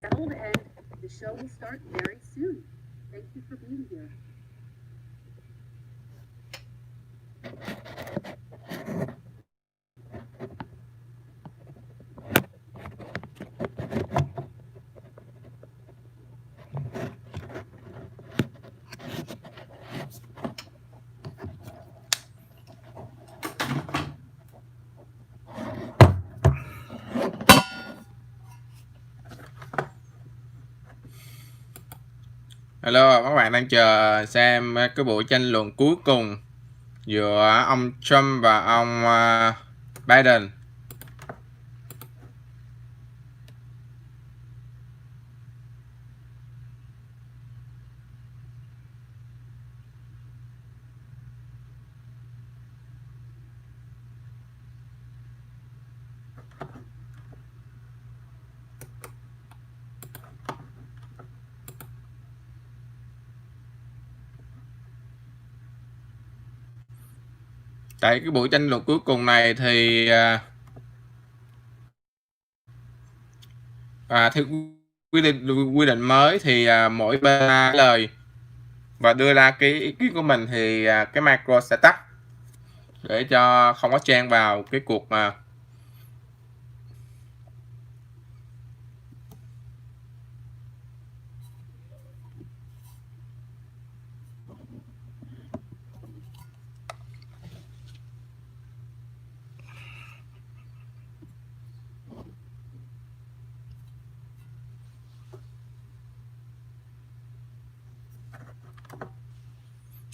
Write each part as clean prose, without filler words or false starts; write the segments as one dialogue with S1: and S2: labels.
S1: And the show will start very soon. Thank you for being here.
S2: Hello, các bạn đang chờ xem cái buổi tranh luận cuối cùng giữa ông Trump và ông Biden. Tại cái buổi tranh luận cuối cùng này thì theo quy định mới thì mỗi bên trả lời và đưa ra cái ý kiến của mình thì cái micro sẽ tắt để cho không có chen vào cái cuộc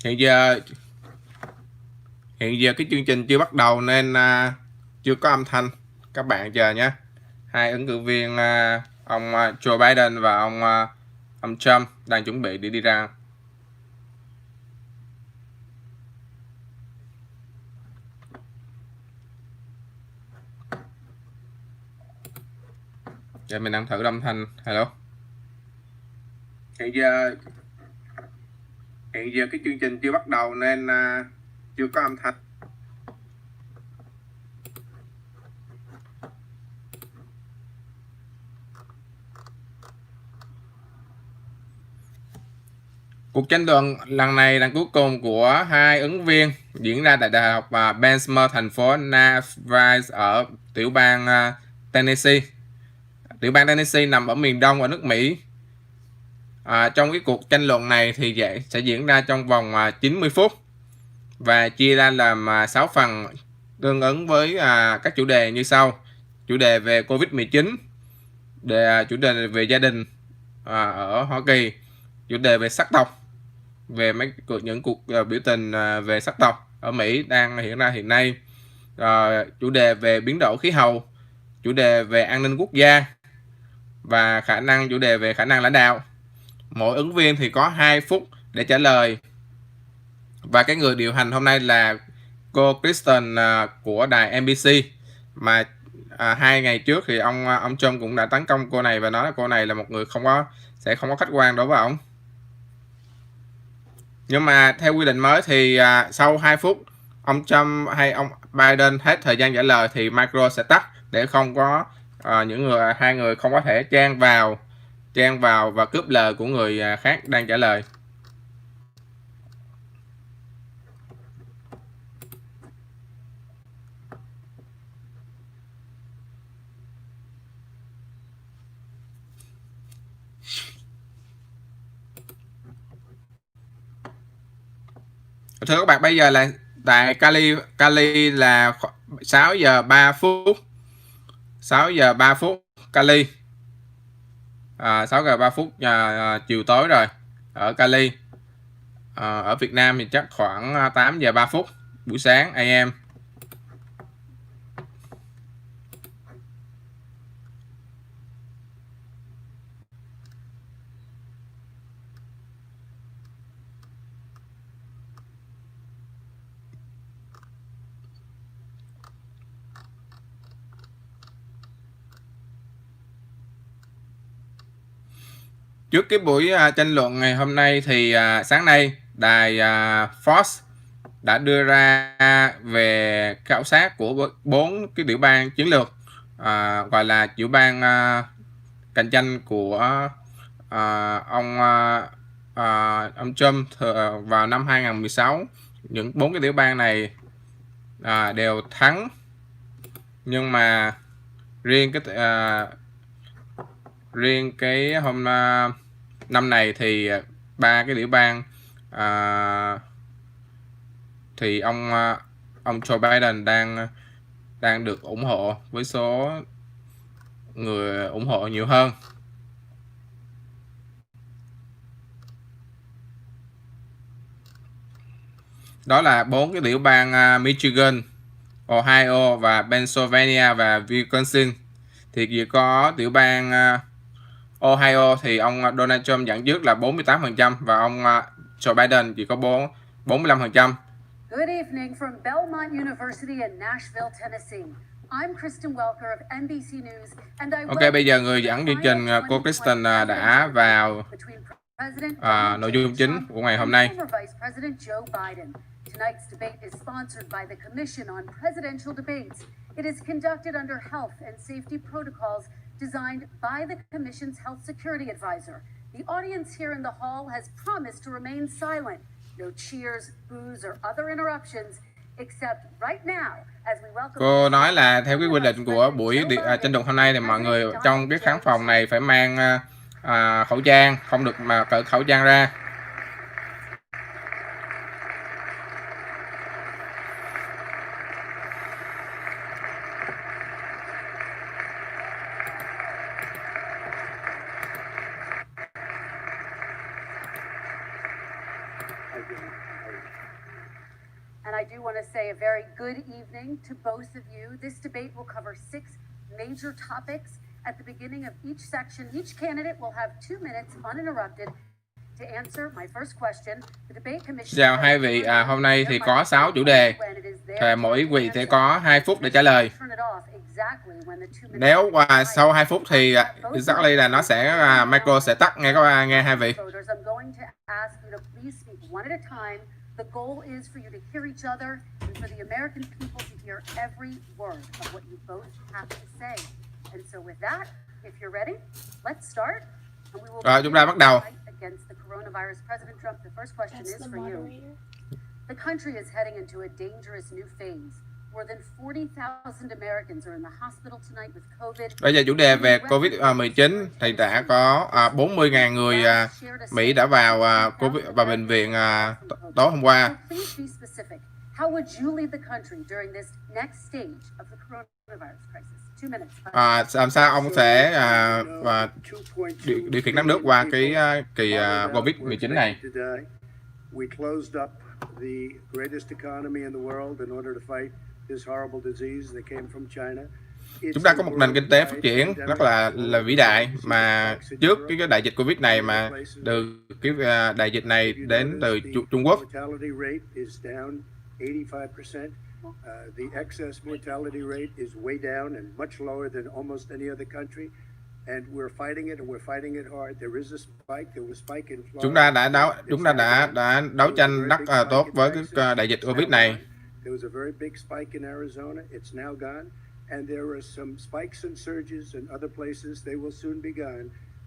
S2: hiện giờ cái chương trình chưa bắt đầu nên chưa có âm thanh, các bạn chờ nhé. Hai ứng cử viên ông Joe Biden và ông Trump đang chuẩn bị để đi ra. Giờ mình đang thử âm thanh. Hello. Hiện giờ cái chương trình chưa bắt đầu nên chưa có âm thanh. Cuộc tranh luận lần này là cuối cùng của hai ứng viên diễn ra tại Đại học Benchmar, thành phố Nashville ở tiểu bang Tennessee. Tiểu bang Tennessee nằm ở miền đông ở nước Mỹ. Trong cái cuộc tranh luận này thì sẽ diễn ra trong vòng 90 phút và chia ra làm 6 phần tương ứng với các chủ đề như sau: chủ đề về Covid-19, chủ đề về gia đình ở Hoa Kỳ, chủ đề về sắc tộc, về những cuộc biểu tình về sắc tộc ở Mỹ đang hiện ra hiện nay, chủ đề về biến đổi khí hậu, chủ đề về an ninh quốc gia và chủ đề về khả năng lãnh đạo. Mỗi ứng viên thì có 2 phút để trả lời. Và cái người điều hành hôm nay là cô Kristen của đài NBC, mà 2 ngày trước thì ông Trump cũng đã tấn công cô này và nói là cô này là một người sẽ không có khách quan đối với ông. Nhưng mà theo quy định mới thì sau 2 phút ông Trump hay ông Biden hết thời gian trả lời thì micro sẽ tắt để không có hai người không có thể chen vào và cướp lời của người khác đang trả lời. Thưa các bạn, bây giờ là tại Cali là 6 giờ 3 phút. 6 giờ 3 phút Cali. 6 giờ 3 phút chiều tối rồi ở Cali. Ở Việt Nam thì chắc khoảng 8 giờ 3 phút buổi sáng AM. Trước cái buổi tranh luận ngày hôm nay thì sáng nay đài Fox đã đưa ra về khảo sát của 4 cái tiểu bang chiến lược, gọi là tiểu bang cạnh tranh của ông Trump vào năm 2016. Những 4 cái tiểu bang này đều thắng, nhưng mà riêng cái năm này thì 3 cái tiểu bang thì ông Joe Biden đang được ủng hộ với số người ủng hộ nhiều hơn. Đó là 4 cái tiểu bang Michigan, Ohio và Pennsylvania và Wisconsin. Thì chỉ có tiểu bang Ohio thì ông Donald Trump dẫn trước là 48% và ông Joe Biden chỉ có 45%.
S1: Good evening from Belmont University in Nashville, Tennessee. I'm Kristen Welker of NBC News and I
S2: Ok, bây giờ người dẫn chương trình cô Kristen đã vào nội dung chính của ngày hôm nay.
S1: Tonight's debate is sponsored by the Commission on Presidential Debates. It is conducted under health and safety protocols designed by the Commission's Health Security Advisor. The audience here in the hall has promised to remain silent. No cheers, boos, or other interruptions, except right now as we welcome.
S2: Cô nói là theo cái quy định của buổi tranh luận hôm nay thì mọi người trong cái khán phòng này phải mang khẩu trang, không được mà cởi khẩu trang ra.
S1: And I do want to say a very good evening to both of you. This debate will cover 6 major topics. At the beginning of each section, each candidate will have 2 minutes uninterrupted to answer my first question. The debate commission.
S2: Chào hai vị, hôm nay thì có 6 chủ đề. Thì mỗi vị sẽ có 2 phút để trả lời. Nếu sau 2 phút thì exactly là nó sẽ micro sẽ tắt, nghe hai vị.
S1: The goal is for you to hear each other and for the American people to hear every word of what you both have to say. And so with that, if you're ready, let's start. And we will
S2: Rồi, chúng ta bắt đầu.
S1: Against the coronavirus. President Trump, the first question is for you. The country is heading into a dangerous new phase. More than 40,000 Americans are in the hospital tonight with COVID.
S2: Bây giờ chủ đề về COVID-19 thì đã có 40.000 người Mỹ đã vào vào bệnh viện tối hôm qua.
S1: How would you lead the country during this next stage of the coronavirus crisis? 2 minutes.
S2: Làm sao ông sẽ điều khiển đất nước qua cái kỳ COVID-19 này?
S3: We closed up the greatest economy in the world in order to fight this horrible disease that came from China.
S2: Chúng ta có một nền kinh tế phát triển rất là vĩ đại mà trước cái đại dịch Covid này mà từ cái đại dịch này đến từ Trung Quốc.
S3: The excess mortality rate is way down and much lower than almost any other country. And we're fighting it and we're fighting it hard. There is a spike. There was spike in Florida.
S2: Chúng ta đã đấu tranh rất tốt với cái đại dịch Covid này.
S3: There was a very big spike in Arizona. It's now gone. And there are some spikes and surges in other places. They will soon be gone.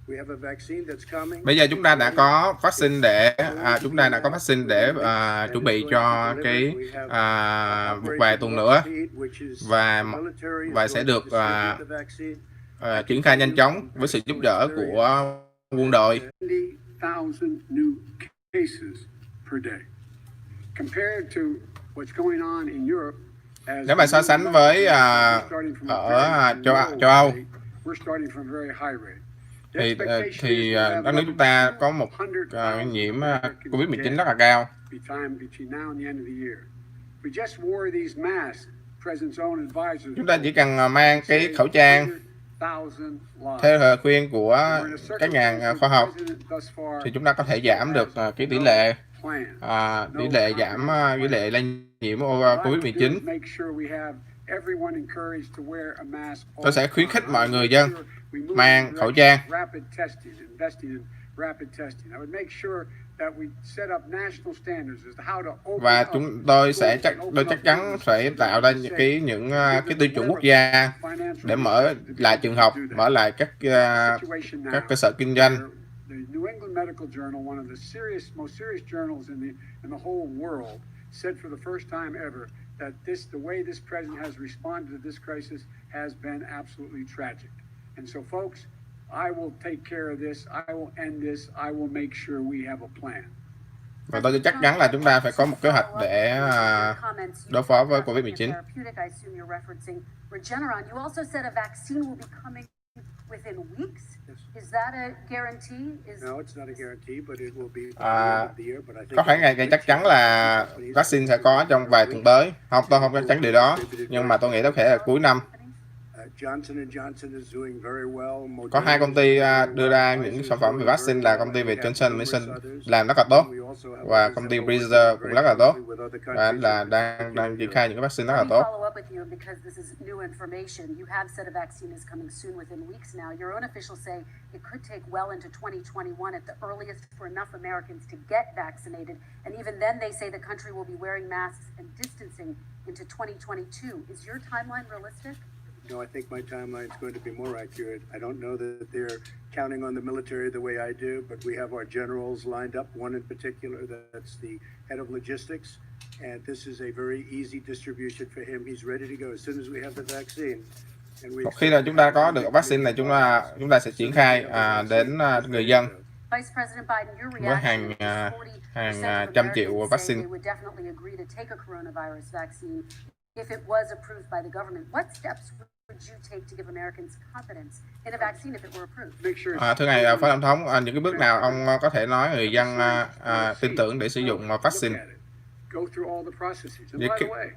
S3: We have a vaccine that's coming.
S2: Bây giờ chúng ta đã có vaccine để chuẩn bị cho cái một vài tuần nữa và sẽ được triển khai nhanh chóng với sự giúp đỡ của quân đội. Nếu mà so sánh với ở châu Âu thì đất nước chúng ta có một nhiễm COVID-19 rất là cao. Chúng ta chỉ cần mang cái khẩu trang theo lời khuyên của các nhà khoa học thì chúng ta có thể giảm được cái tỷ lệ lây nhiễm COVID-19. Tôi sẽ khuyến khích mọi người dân mang khẩu trang. Và chúng tôi chắc chắn sẽ tạo ra những cái tiêu chuẩn quốc gia để mở lại trường học, mở lại các cơ sở kinh doanh.
S4: The New England Medical Journal, one of the most serious journals in the whole world, said for the first time ever that the way this president has responded to this crisis has been absolutely tragic. And so, folks, I will take care of this. I will end this. I will make sure we have a plan.
S2: Và tôi chắc chắn là chúng ta phải có một kế hoạch để đối phó với Covid-19.
S1: Within weeks? Is that a guarantee?
S3: No, it's not a guarantee, but it will be by the end of the year. But I think
S2: có phải ngày chắc chắn là vaccine sẽ có trong vài tuần tới. Tôi không chắc chắn điều đó, nhưng mà tôi nghĩ có thể là cuối năm. Có hai công ty đưa ra những sản phẩm về vaccine là công ty về Johnson làm rất là tốt, và công ty Pfizer cũng rất là tốt, và là đang triển khai những cái vaccine rất là tốt.
S3: No, I think my timeline is going to be more accurate. I don't know that they're counting on the military the way I do, but we have our generals lined up, one in particular that's the head of logistics, and this is a very easy distribution for him. He's ready to go as soon as we have the vaccine.
S2: Một khi là chúng ta có được vaccine này, chúng ta sẽ triển khai đến người dân với hàng trăm triệu vaccine.
S1: If it was approved by the government, what steps would you take to give Americans confidence in a vaccine if it were approved?
S2: Thưa ngài Phó Tổng thống, những cái bước nào ông có thể nói người dân tin tưởng để sử dụng vaccine?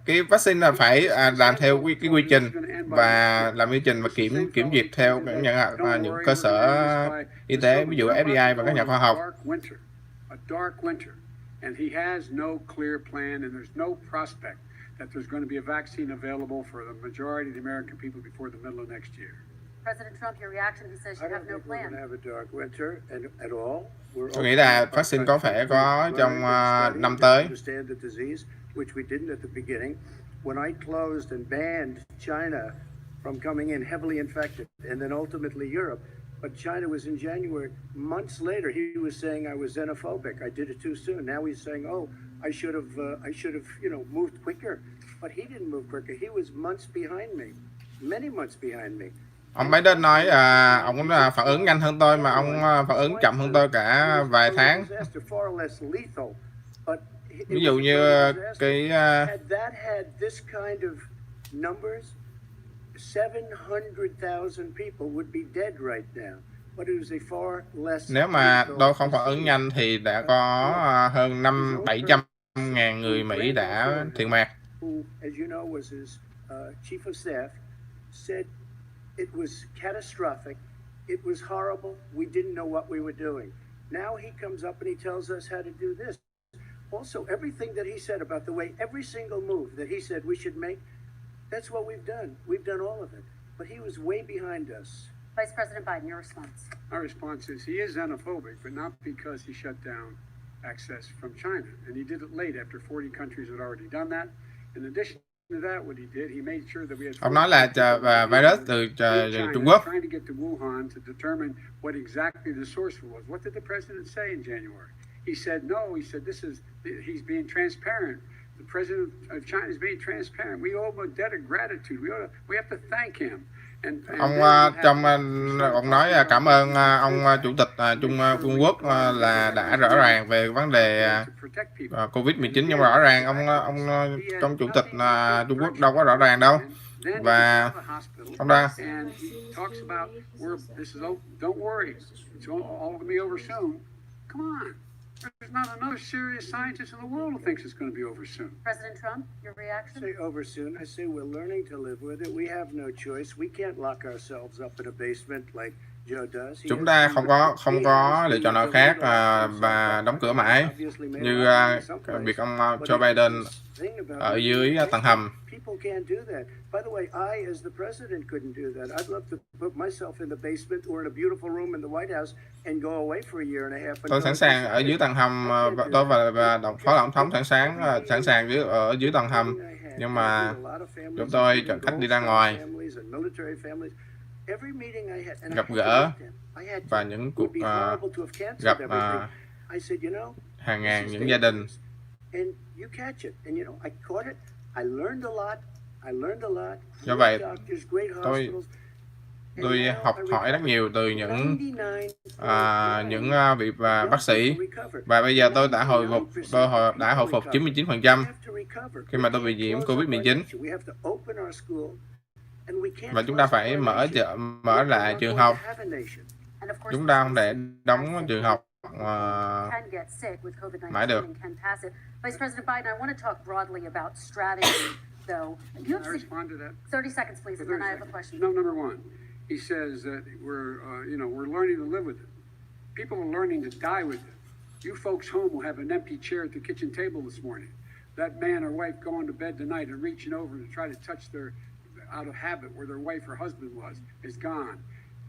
S2: Cái vaccine là phải làm theo cái quy trình và làm quy trình và kiểm duyệt theo những cơ sở y tế, ví dụ FDI và các nhà khoa học.
S4: That there's going to be a vaccine available for the majority of the American people before the middle of next year.
S1: President Trump, your reaction, he says you have no plan.
S3: I don't think we're going to have a dark winter at all.
S2: Tôi nghĩ là vaccine phải có trong năm tới.
S3: Understand the disease, which we didn't at the beginning. When I closed and banned China from coming in heavily infected, and then ultimately Europe, but China was in January. Months later, he was saying I was xenophobic. I did it too soon. Now he's saying, oh, I should have, moved quicker. But he didn't move quicker. He was months behind me, many months behind me.
S2: Ông Biden nói ông cũng phản ứng nhanh hơn tôi, mà ông phản ứng chậm hơn tôi cả vài tháng. Ví dụ như cái
S3: 700,000 people would be dead right now. But it was a far less.
S2: Nếu mà tôi không phản ứng nhanh thì đã có hơn 700,000 người Mỹ đã thiệt mạng.
S3: Who, as you know, was his chief of staff, said it was catastrophic. It was horrible. We didn't know what we were doing. Now he comes up and he tells us how to do this. Also, everything that he said about the way every single move that he said we should make, that's what we've done. We've done all of it. But he was way behind us.
S1: Vice President Biden, your response.
S4: Our response is he is xenophobic, but not because he shut down access from China. And he did it late after 40 countries had already done that. In addition to that, what he did, he made sure that we had.
S2: Ông nói là virus từ Trung Quốc.
S4: Trying to get to Wuhan to determine what exactly the source was. What did the president say in January? He said no. He said he's being transparent. The president of China is being transparent. We owe him a debt of gratitude. We have to thank him.
S2: Ông nói cảm ơn ông chủ tịch Trung Quốc là đã rõ ràng về vấn đề Covid-19, nhưng rõ ràng ông trong chủ tịch Trung Quốc đâu có rõ ràng đâu. Và ông ta
S4: There's not another serious scientist in the world who thinks it's going to be over soon.
S1: President Trump, your reaction?
S3: I say over soon. I say we're learning to live with it. We have no choice. We can't lock ourselves up in a basement like Joe does.
S2: Chúng ta không có lựa chọn nào khác và đóng cửa mãi như việc ông Joe Biden ở dưới tầng hầm.
S3: people can't do that. By the way, I, as the president, couldn't do that. I'd love to put myself in the basement or in a beautiful room in the White House and go away for a year and a half.
S2: Tôi sẵn sàng ở dưới tầng hầm, tôi và phó tổng thống sẵn sàng ở dưới tầng hầm, nhưng mà chúng tôi chọn cách đi ra ngoài, gặp gỡ và những cuộc gặp hàng ngàn những gia đình. Do vậy, tôi học hỏi rất nhiều từ những vị bác sĩ, và bây giờ tôi đã hồi phục 99% khi mà tôi bị nhiễm Covid-19. Và chúng ta phải mở lại trường học. Chúng ta không thể đóng trường học mãi được.
S1: Vice President Biden, I want to talk broadly about strategy, though.
S4: Can I respond to that?
S1: 30 seconds, please, and then I have a question.
S4: No, number one, he says that we're learning to live with it. People are learning to die with it. You folks home will have an empty chair at the kitchen table this morning. That man or wife going to bed tonight and reaching over to try to touch their, out of habit, where their wife or husband was, is gone.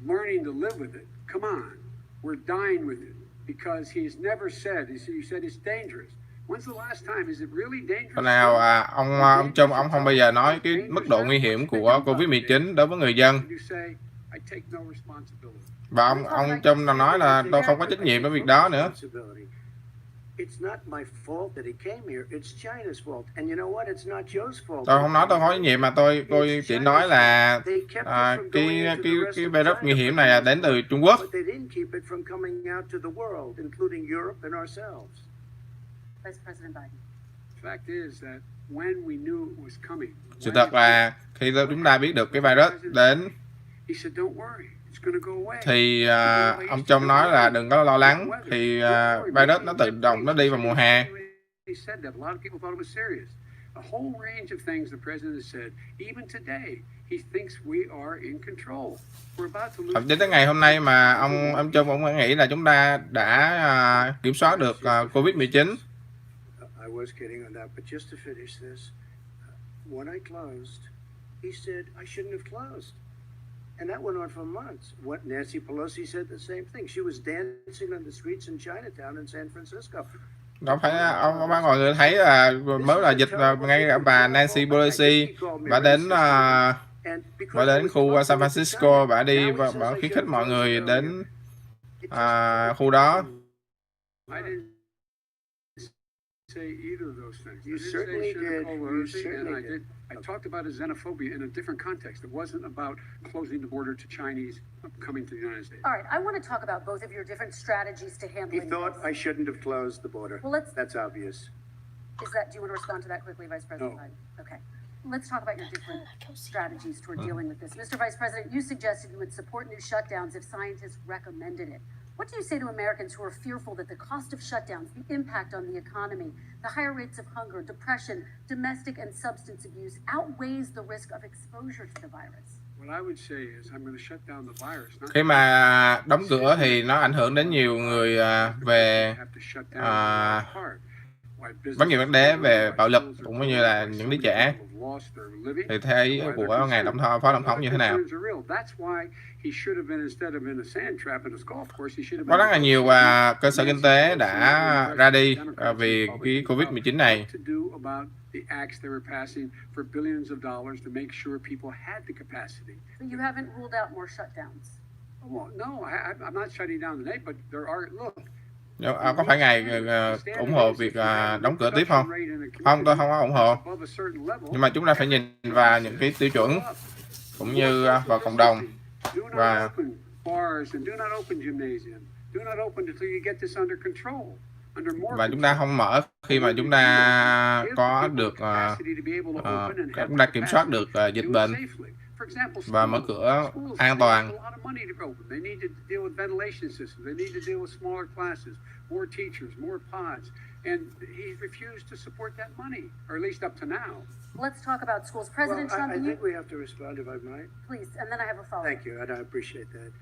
S4: Learning to live with it. Come on. We're dying with it because he's never said, he said it's dangerous. When's the last time? Is it really dangerous?
S2: Hôm nào ông Trump không bao giờ nói cái mức độ nguy hiểm của Covid-19 đối với người dân. Và ông Trump nói là tôi không có trách nhiệm với việc đó nữa. Tôi không nói tôi không có trách nhiệm, mà tôi chỉ nói là cái virus nguy hiểm này là đến từ Trung Quốc.
S1: Vice President Biden.
S2: Sự thật là khi chúng ta biết được cái virus đến, thì ông Trump nói là đừng có lo lắng, thì virus nó tự động nó đi vào mùa hè. Thậm chí tới ngày hôm nay mà ông Trump cũng nghĩ là chúng ta đã kiểm soát được Covid-19.
S3: I was kidding on that, but just to finish this, when I closed, he said I shouldn't have closed. And that went on for months. What Nancy Pelosi said the same thing. She was dancing on the streets in Chinatown in San Francisco.
S2: Đó phải mọi người thấy là mới là dịch, ngay cả bà Nancy Pelosi bà đến khu San Francisco, bà đi và bà khuyến khích mọi người đến khu đó.
S4: Say either of those things. You certainly did. You certainly did. I talked about a xenophobia in a different context. It wasn't about closing the border to Chinese coming to the United States.
S1: All right, I want to talk about both of your different strategies to handling.
S3: He thought I shouldn't have closed the border.
S1: Well,
S3: that's obvious.
S1: Do you want to respond to that quickly, Vice President Biden? Okay. Let's talk about your different strategies toward dealing with this. Mr. Vice President, you suggested you would support new shutdowns if scientists recommended it. What do you say to Americans who are fearful that the cost of shutdowns, the impact on the economy, the higher rates of hunger, depression, domestic and substance abuse outweighs the risk of exposure to the virus?
S4: What I would say is I'm going to shut down the virus.
S2: Khi mà đóng cửa thì nó ảnh hưởng đến nhiều người về rất nhiều vấn đề về bạo lực, cũng như là những đứa trẻ. Thì theo ý của ngài phó tổng thống như thế nào? Có rất là nhiều cơ sở kinh tế đã ra đi vì cái Covid-19 này.
S1: But you haven't ruled out more shutdowns.
S4: No, I'm not shutting down today, but there are, look.
S2: Có phải ngài ủng hộ việc đóng cửa tiếp không? Không, tôi không có ủng hộ. Nhưng mà chúng ta phải nhìn vào những cái tiêu chuẩn cũng như vào cộng đồng, và chúng ta không mở khi mà chúng ta có được chúng ta kiểm soát được dịch bệnh và mở cửa an toàn.
S1: Let's talk about schools. President Trump,
S3: I think we have to respond, if I might.
S1: Please, and then I have a follow-up.
S3: Thank you, and I appreciate that.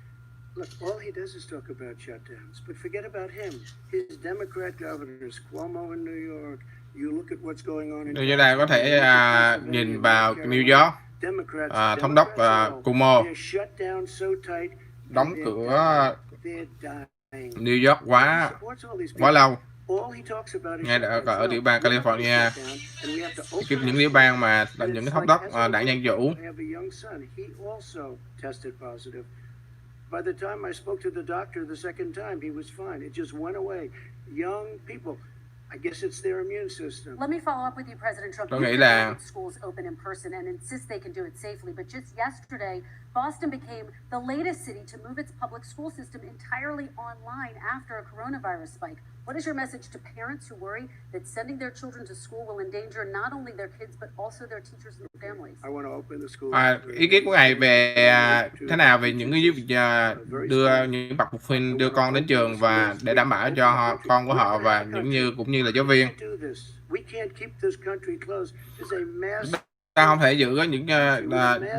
S3: Look, all he does is talk about shutdowns, but forget about him. His Democrat governors, Cuomo in New York, You look at what's going on in
S2: Như đây có thể nhìn vào New York, thống đốc Cuomo đóng cửa New York quá lâu. Ngay ở tiểu bang California, những tiểu bang mà những cái thống đốc đảng Dân Chủ.
S3: By the time I spoke to the doctor the second time, he was fine. It just went away. Young people, I guess it's their immune system.
S1: Let me follow up with you, President Trump.
S2: Tôi nghĩ là
S1: schools open in person and insist they can do it safely. But just yesterday, Boston became the latest city to move its public school system entirely online after a coronavirus spike. What is your message to parents who worry that sending their children to school will endanger not only their kids but also their teachers and their families?
S3: I want to open the school.
S2: Ý kiến của ngài về thế nào về những cái đưa những bậc phụ huynh đưa con đến trường và để đảm bảo cho con của họ và cũng như là giáo viên. Ta không thể giữ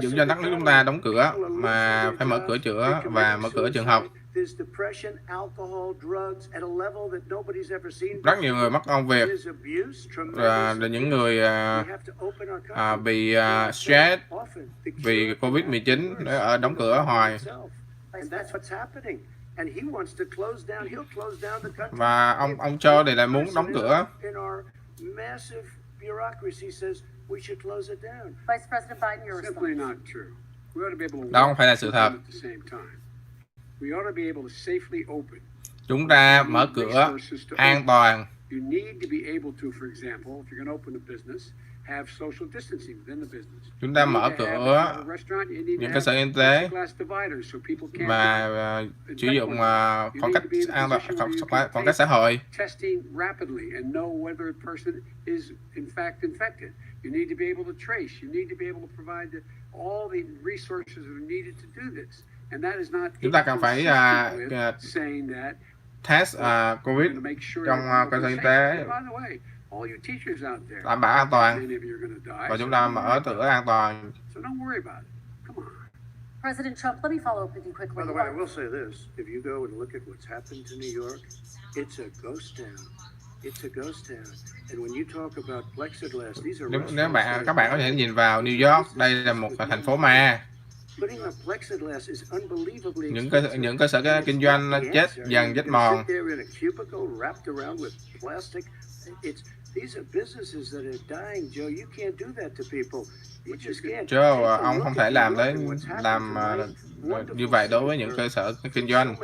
S2: giữ cho đất nước chúng ta đóng cửa, mà phải mở cửa chữa và mở cửa trường học. Rất nhiều người mất công việc, là những người bị stress vì Covid-19 ở đóng cửa hoài. Và ông cho đây là muốn đóng cửa.
S1: Vice President Biden, your
S4: Simply
S1: response.
S4: not true. We ought to be able to
S2: Đó không phải là sự thật.
S4: at the same time. We ought to be able to safely open.
S2: Chúng ta mở cửa an toàn.
S4: You need to be able to, for example, if you're going to open a business, have social distancing within the business.
S2: Chúng ta mở cửa những cơ sở y tế và sử dụng khoảng cách an toàn, khoảng cách xã hội.
S4: Testing rapidly and know whether a person is in fact infected. You need to be able to trace. You need to be able to provide all the resources that are needed to do this. And that is not.
S2: Chúng ta cần phải
S4: saying that
S2: test COVID trong cơ sở y tế, đảm bảo an toàn, và chúng ta mở cửa an toàn.
S1: President Trump, let me follow up with you quickly.
S3: By the way, I will say this: if you go and look at what's happened to New York, it's a ghost town. It's a ghost town. And when you talk about plexiglass, these are
S2: Nếu các bạn có thể nhìn vào New York, đây là một thành phố ma. Những cơ sở kinh doanh chết dần chết mòn. Joe, ông không thể làm như vậy đối với những cơ sở kinh doanh.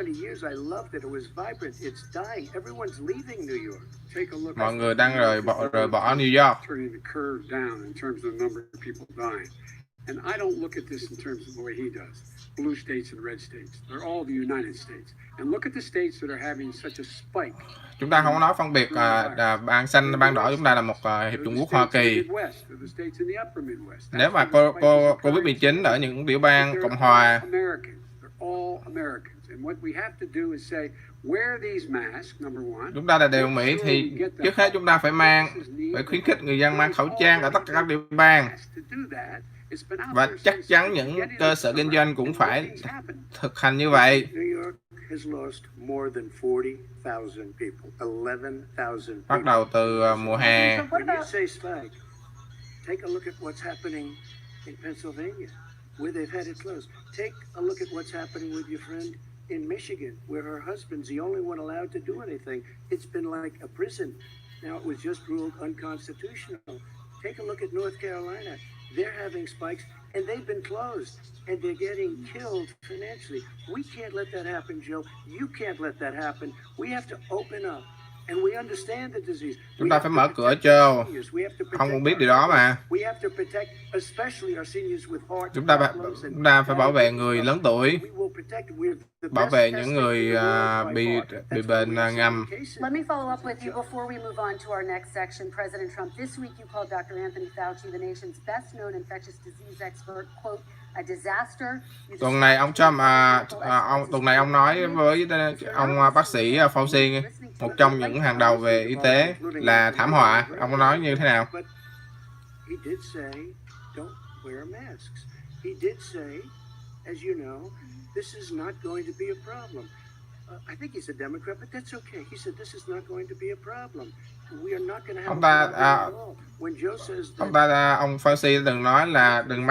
S2: Mọi người đang rời bỏ New York.
S4: And I don't look at this in terms of the way he does. Blue states and red states. They're all the United States. And look at the states that are having such a spike.
S2: Chúng ta không có nói phân biệt bang xanh, bang đỏ. Chúng ta là một hiệp chủng quốc Hoa Kỳ. Nếu mà Covid-19 ở những tiểu bang Cộng hòa, chúng ta là đều Mỹ, thì trước hết chúng ta phải khuyến khích người dân mang khẩu trang ở tất cả các tiểu bang. Và chắc chắn những cơ sở kinh doanh cũng phải thực hành như vậy. Bắt đầu từ mùa hè.
S3: In Michigan, where her husband's the only one allowed to do anything. It's been like a prison. Now it was just ruled unconstitutional. Take a look at North Carolina. They're having spikes, and they've been closed, and they're getting killed financially. We can't let that happen, Joe. You can't let that happen. We have to open up, and we understand the disease.
S2: Chúng ta phải mở cửa cho. Ông cũng biết điều đó mà. Chúng ta phải bảo vệ người lớn tuổi, bảo vệ những người bị bệnh ngầm.
S1: Let me follow up with you before we move on to our next section. President Trump, this week you called Dr. Anthony Fauci, the nation's best-known infectious disease expert, quote, a disaster.
S2: Tuần này ông nói với ông bác sĩ Fauci, một trong những hàng đầu về y tế, là thảm họa. Ông nói như thế nào?
S3: He did say, don't wear masks. He did say, as you know, this is not going to be a problem. I think he's a Democrat, but that's okay. He said this is not going to be a problem. We are not going to have
S2: Ông
S3: a
S2: ta
S3: problem at all. When Joe says that,
S2: ông Fauci từng nói là đừng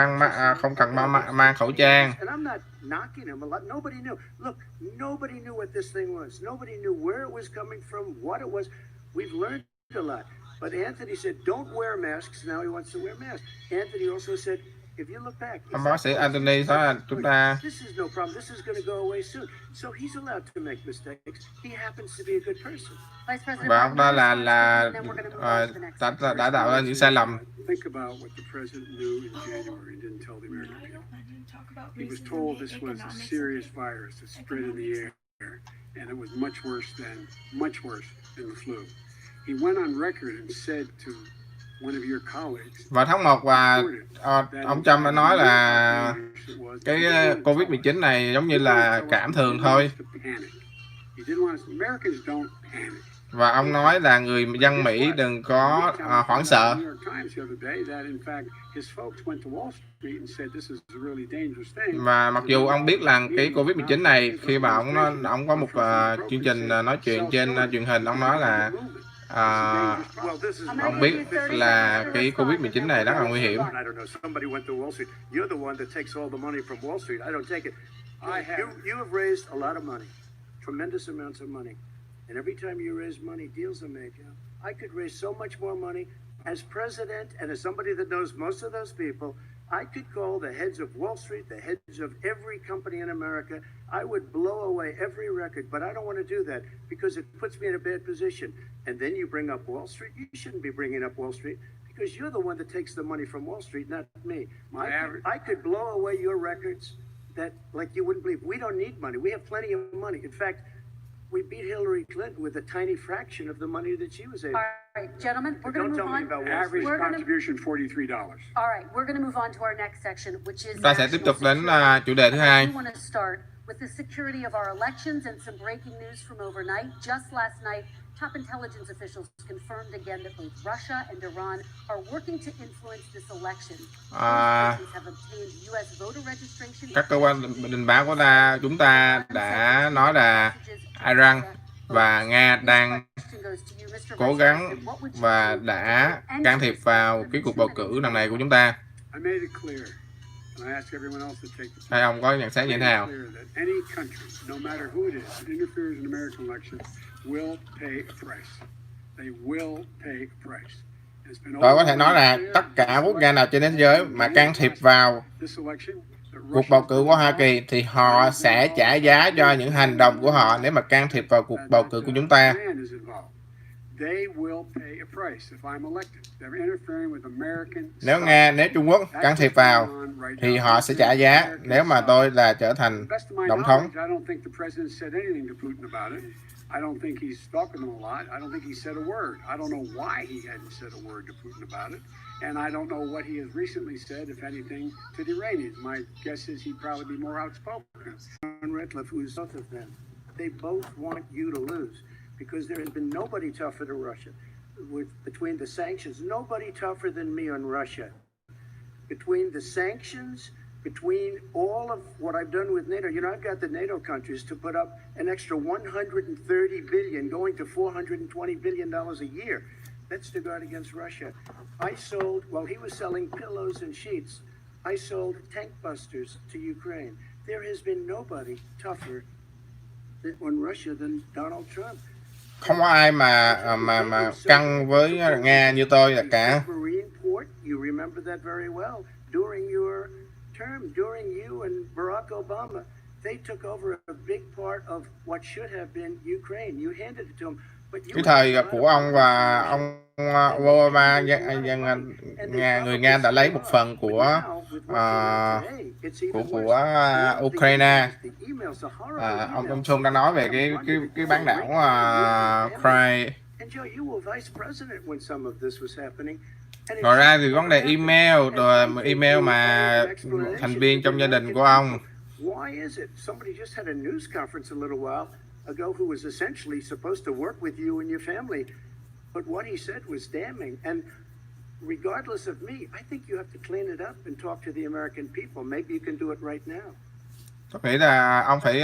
S2: không cần mang khẩu trang.
S3: and I'm not knocking him a lot. Nobody knew. Look, nobody knew what this thing was. Nobody knew where it was coming from, what it was. We've learned a lot. But Anthony said, don't wear masks. Now he wants to wear masks. Anthony also said, if you look back,
S2: Ông bác sĩ Anthony nói là chúng ta
S3: this is no problem. This is going to go away soon. So he's allowed to make mistakes. He happens to be a good person.
S1: Vice President
S2: và ông ta
S1: Biden,
S2: là
S1: and then we're going to move on to the next.
S2: đã tạo ra những sai lầm.
S4: Think about what the president knew in January and didn't tell the American people. He was told this was a serious virus that spread in the air, and it was much worse than the flu. He went on record and said to one of your colleagues.
S2: Vào tháng 1 và ông Trump đã nói là cái Covid-19 này giống như là cảm thường thôi. Và ông nói là người dân Mỹ đừng có hoảng sợ. Và mặc dù ông biết là cái Covid-19 này, khi mà ông có một chương trình nói chuyện trên truyền hình, ông nói là ông biết là cái Covid-19 này rất là nguy hiểm.
S3: You have raised a lot of money, tremendous amounts of money. And every time you raise money, deals are made. I could raise so much more money. As president and as somebody that knows most of those people, I could call the heads of Wall Street, the heads of every company in America. I would blow away every record, but I don't want to do that because it puts me in a bad position. And then you bring up Wall Street. You shouldn't be bringing up Wall Street because you're the one that takes the money from Wall Street, not me. I could blow away your records that like you wouldn't believe. We don't need money. We have plenty of money. In fact, we beat Hillary Clinton with a tiny fraction of the money that she was able.
S1: All right, gentlemen, we're going to move on.
S4: Average contribution $43.
S1: All right, we're going to move on to our next section, which is
S2: Ta sẽ tiếp tục đến chủ đề thứ
S1: I
S2: hai.
S1: want to start with the security of our elections and some breaking news from overnight. Just last night, top intelligence officials confirmed again that both Russia and Iran are working to influence this election. Both countries have obtained US voter registration.
S2: Các cơ quan tình báo của chúng ta đã nói là Iran và Nga đang cố gắng và đã can thiệp vào cái cuộc bầu cử lần này của chúng ta. Hai ông có nhận xét như thế nào? Tôi có thể nói là tất cả quốc gia nào trên thế giới mà can thiệp vào cuộc bầu cử của Hoa Kỳ thì họ sẽ trả giá cho những hành động của họ nếu mà can thiệp vào cuộc bầu cử của chúng ta. Nếu Trung Quốc can thiệp vào thì họ sẽ trả giá nếu mà tôi là trở thành tổng thống.
S4: I don't think he's talking to them a lot. I don't think he said a word. I don't know why he hadn't said a word to Putin about it. And I don't know what he has recently said, if anything, to the Iranians. My guess is he'd probably be more outspoken.
S3: Redcliffe, who's both of them, they both want you to lose because there has been nobody tougher to Russia. Between the sanctions, nobody tougher than me on Russia. Between the sanctions, between all of what I've done with NATO, I've got the NATO countries to put up an extra $130 billion, going to $420 billion a year. That's to guard against Russia. I sold, while he was selling pillows and sheets, I sold tank busters to Ukraine. There has been nobody tougher on Russia than Donald Trump.
S2: Không có ai mà căng với Nga như tôi cả.
S3: Marine port, you remember that very well. During your term, during you and Barack Obama, they took over a big part of what should have been Ukraine. You handed it to them.
S2: Cái thời của ông và ông Obama, người Nga đã lấy một phần của Ukraine. Ông Trump đã nói về cái bán đảo Crimea. Ngoài ra thì vấn đề email, rồi email mà thành viên trong gia đình của ông.
S3: Ago who was essentially supposed to work with you and your family, but what he said was damning. And regardless of me, I think you have to clean it up and talk to the American people. Maybe you can do it right now.
S2: Tôi nghĩ là ông phải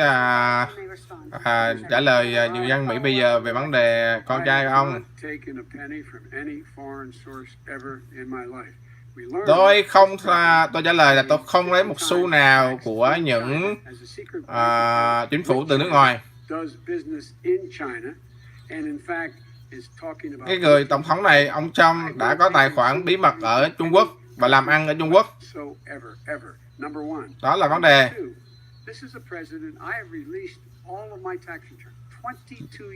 S2: trả lời người dân Mỹ bây giờ về vấn đề con trai của ông. Tôi trả lời là tôi không lấy một xu nào của những chính phủ từ nước ngoài. Cái người tổng thống này, ông Trump, đã có tài khoản bí mật ở Trung Quốc và làm ăn ở Trung Quốc. Đó là vấn đề.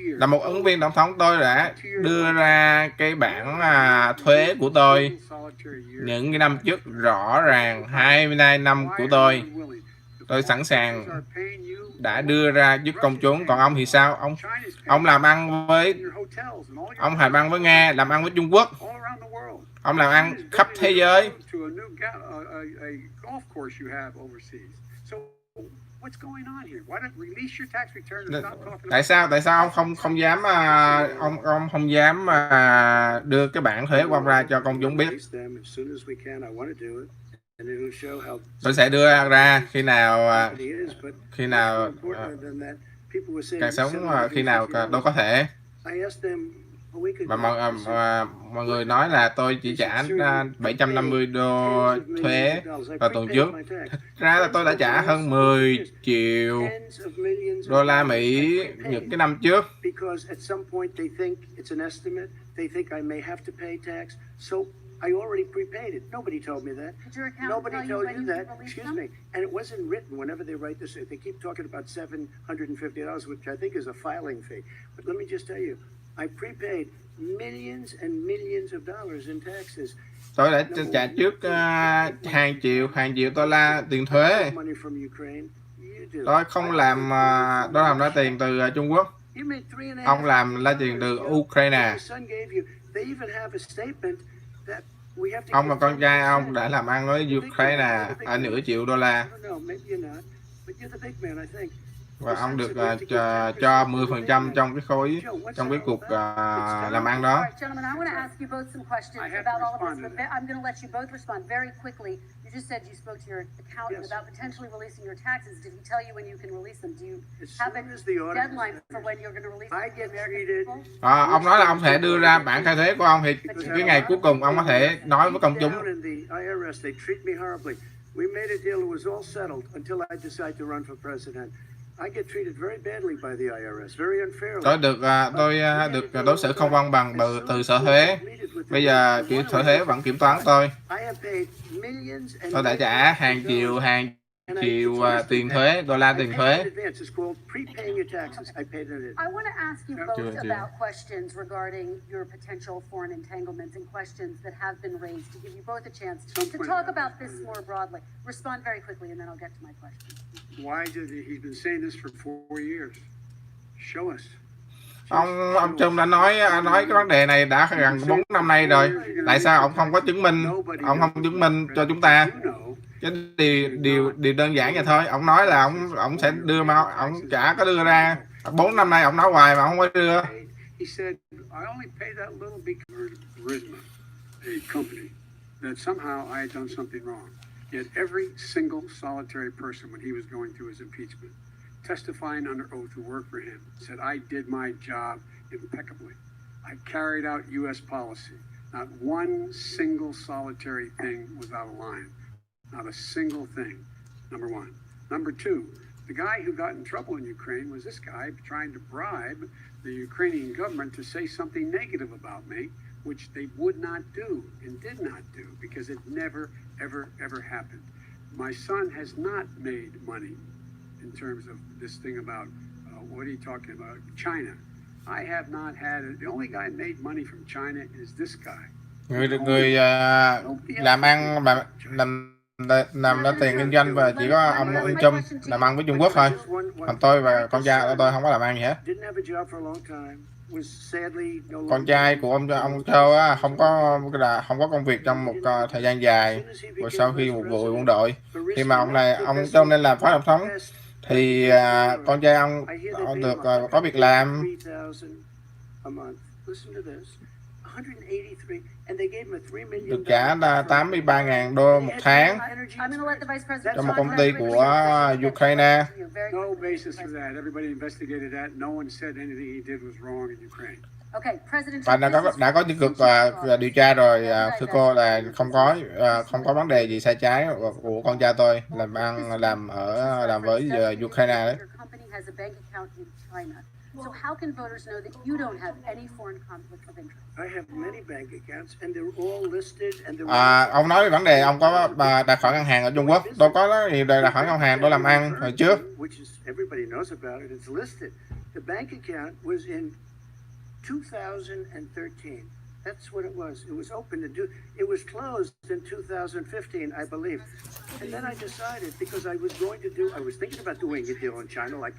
S2: Là một ứng viên tổng thống, tôi đã đưa ra cái bảng thuế của tôi những cái năm trước rõ ràng, 22 năm của tôi sẵn sàng đã đưa ra giúp công chúng. Còn ông thì sao? Ông làm ăn với Nga, làm ăn với Trung Quốc, ông làm ăn khắp thế giới. Tại sao ông không dám ông không dám đưa cái bảng thuế của ông ra cho công chúng biết? Tôi sẽ đưa ra khi nào càng sớm, khi nào tôi có thể. Mà mọi người nói là tôi chỉ trả $750 thuế vào tuần trước. Thật ra là tôi đã trả hơn 10 triệu đô la Mỹ những cái năm trước.
S3: I already prepaid it. Nobody told me that. Nobody told you that. Excuse me. And it wasn't written whenever they write this. They keep talking about $750, which I think is a filing fee. But let me just tell you, I prepaid millions and millions of dollars in taxes.
S2: Tôi đã trả trước hàng triệu đô la tiền thuế. Tôi không làm ra tiền từ Trung Quốc. Ông làm ra tiền từ Ukraine. Ông và con trai ông đã làm ăn với Ukraine ở nửa triệu đô la. Và ông được cho 10% trong cái cuộc làm ăn đó.
S1: You just said you spoke to your accountant about potentially releasing your taxes. Did he tell you when you can release them? Do you have a deadline for when you're going to release them?
S2: Ông nói là ông sẽ đưa ra bản khai thuế của ông, thì cái ngày cuối cùng ông có thể nói với công chúng.
S3: We made a deal, it was all settled until I decided to run for president. I get treated very badly by the IRS, very unfairly.
S2: Tôi được đối xử không công bằng từ sở thuế. Bây giờ sở thuế vẫn kiểm toán tôi. Tôi đã trả hàng triệu tiền thuế, đô la tiền thuế.
S1: I want to ask you both about questions regarding your potential foreign entanglements and questions that have been raised, to give you both a chance to talk about this more broadly. Respond very quickly and then I'll get to my question.
S4: Why did he's been saying this for 4 years? Show us.
S2: Ông Trump đã nói cái vấn đề này đã gần 4 năm nay rồi. Tại sao ông không có chứng minh? Ông không chứng minh cho chúng ta. Cái điều đơn giản vậy thôi. Ông nói là ông sẽ đưa, mà ông chả có đưa ra. 4 năm nay ông nói hoài mà ông không có đưa.
S4: He said, I only pay that little because charisma, a company, that somehow I had done something wrong. Yet every single solitary person, when he was going through his impeachment, testifying under oath who worked for him, said, I did my job impeccably. I carried out U.S. policy. Not one single solitary thing was out of line. Not a single thing, number one. Number two, the guy who got in trouble in Ukraine was this guy trying to bribe the Ukrainian government to say something negative about me, which they would not do and did not do because it never, ever, ever happened. My son has not made money in terms of this thing about, what are you talking about, China. I have not had it. The only guy made money from China is this guy.
S2: Người làm ăn làm ra tiền kinh doanh, và chỉ có ông Trump làm ăn với Trung Quốc thôi. Còn tôi và con trai tôi không có làm ăn gì hết. Con trai của ông Châu không có công việc trong một thời gian dài. Rồi sau khi một vụ quân đội, khi mà ông Trump nên làm phó tổng thống, thì con trai ông được có việc làm.
S3: 183, and they gave him a $3 million.
S2: Được trả 83.000 đô một tháng
S1: I'm going to let the Vice President
S2: cho một
S1: talk
S2: công ty
S1: right
S2: của
S1: quickly.
S2: Ukraine.
S1: Very
S4: No
S1: quickly,
S4: basis for that. Everybody investigated that. No one said anything he did was wrong in Ukraine.
S1: Okay, President
S2: Và
S1: Trump,
S2: đã có những cuộc điều tra rồi, thưa cô, là không có vấn đề gì sai trái của con trai tôi làm với Ukraine đấy.
S1: your company has a bank account in China. So how can voters know that you don't have any foreign conflict of interest?
S3: I have many bank accounts, and they're all listed, and
S2: Ông nói về vấn đề ông có tài khoản ngân hàng ở Trung Quốc. Tôi có tài khoản ngân hàng, tôi làm ăn hồi trước.
S3: which is everybody knows about it. It's listed. The bank account was in 2013. That's what it was. It was open to do. It was closed in 2015, I believe. And then I decided, because I was thinking about doing a deal in China, like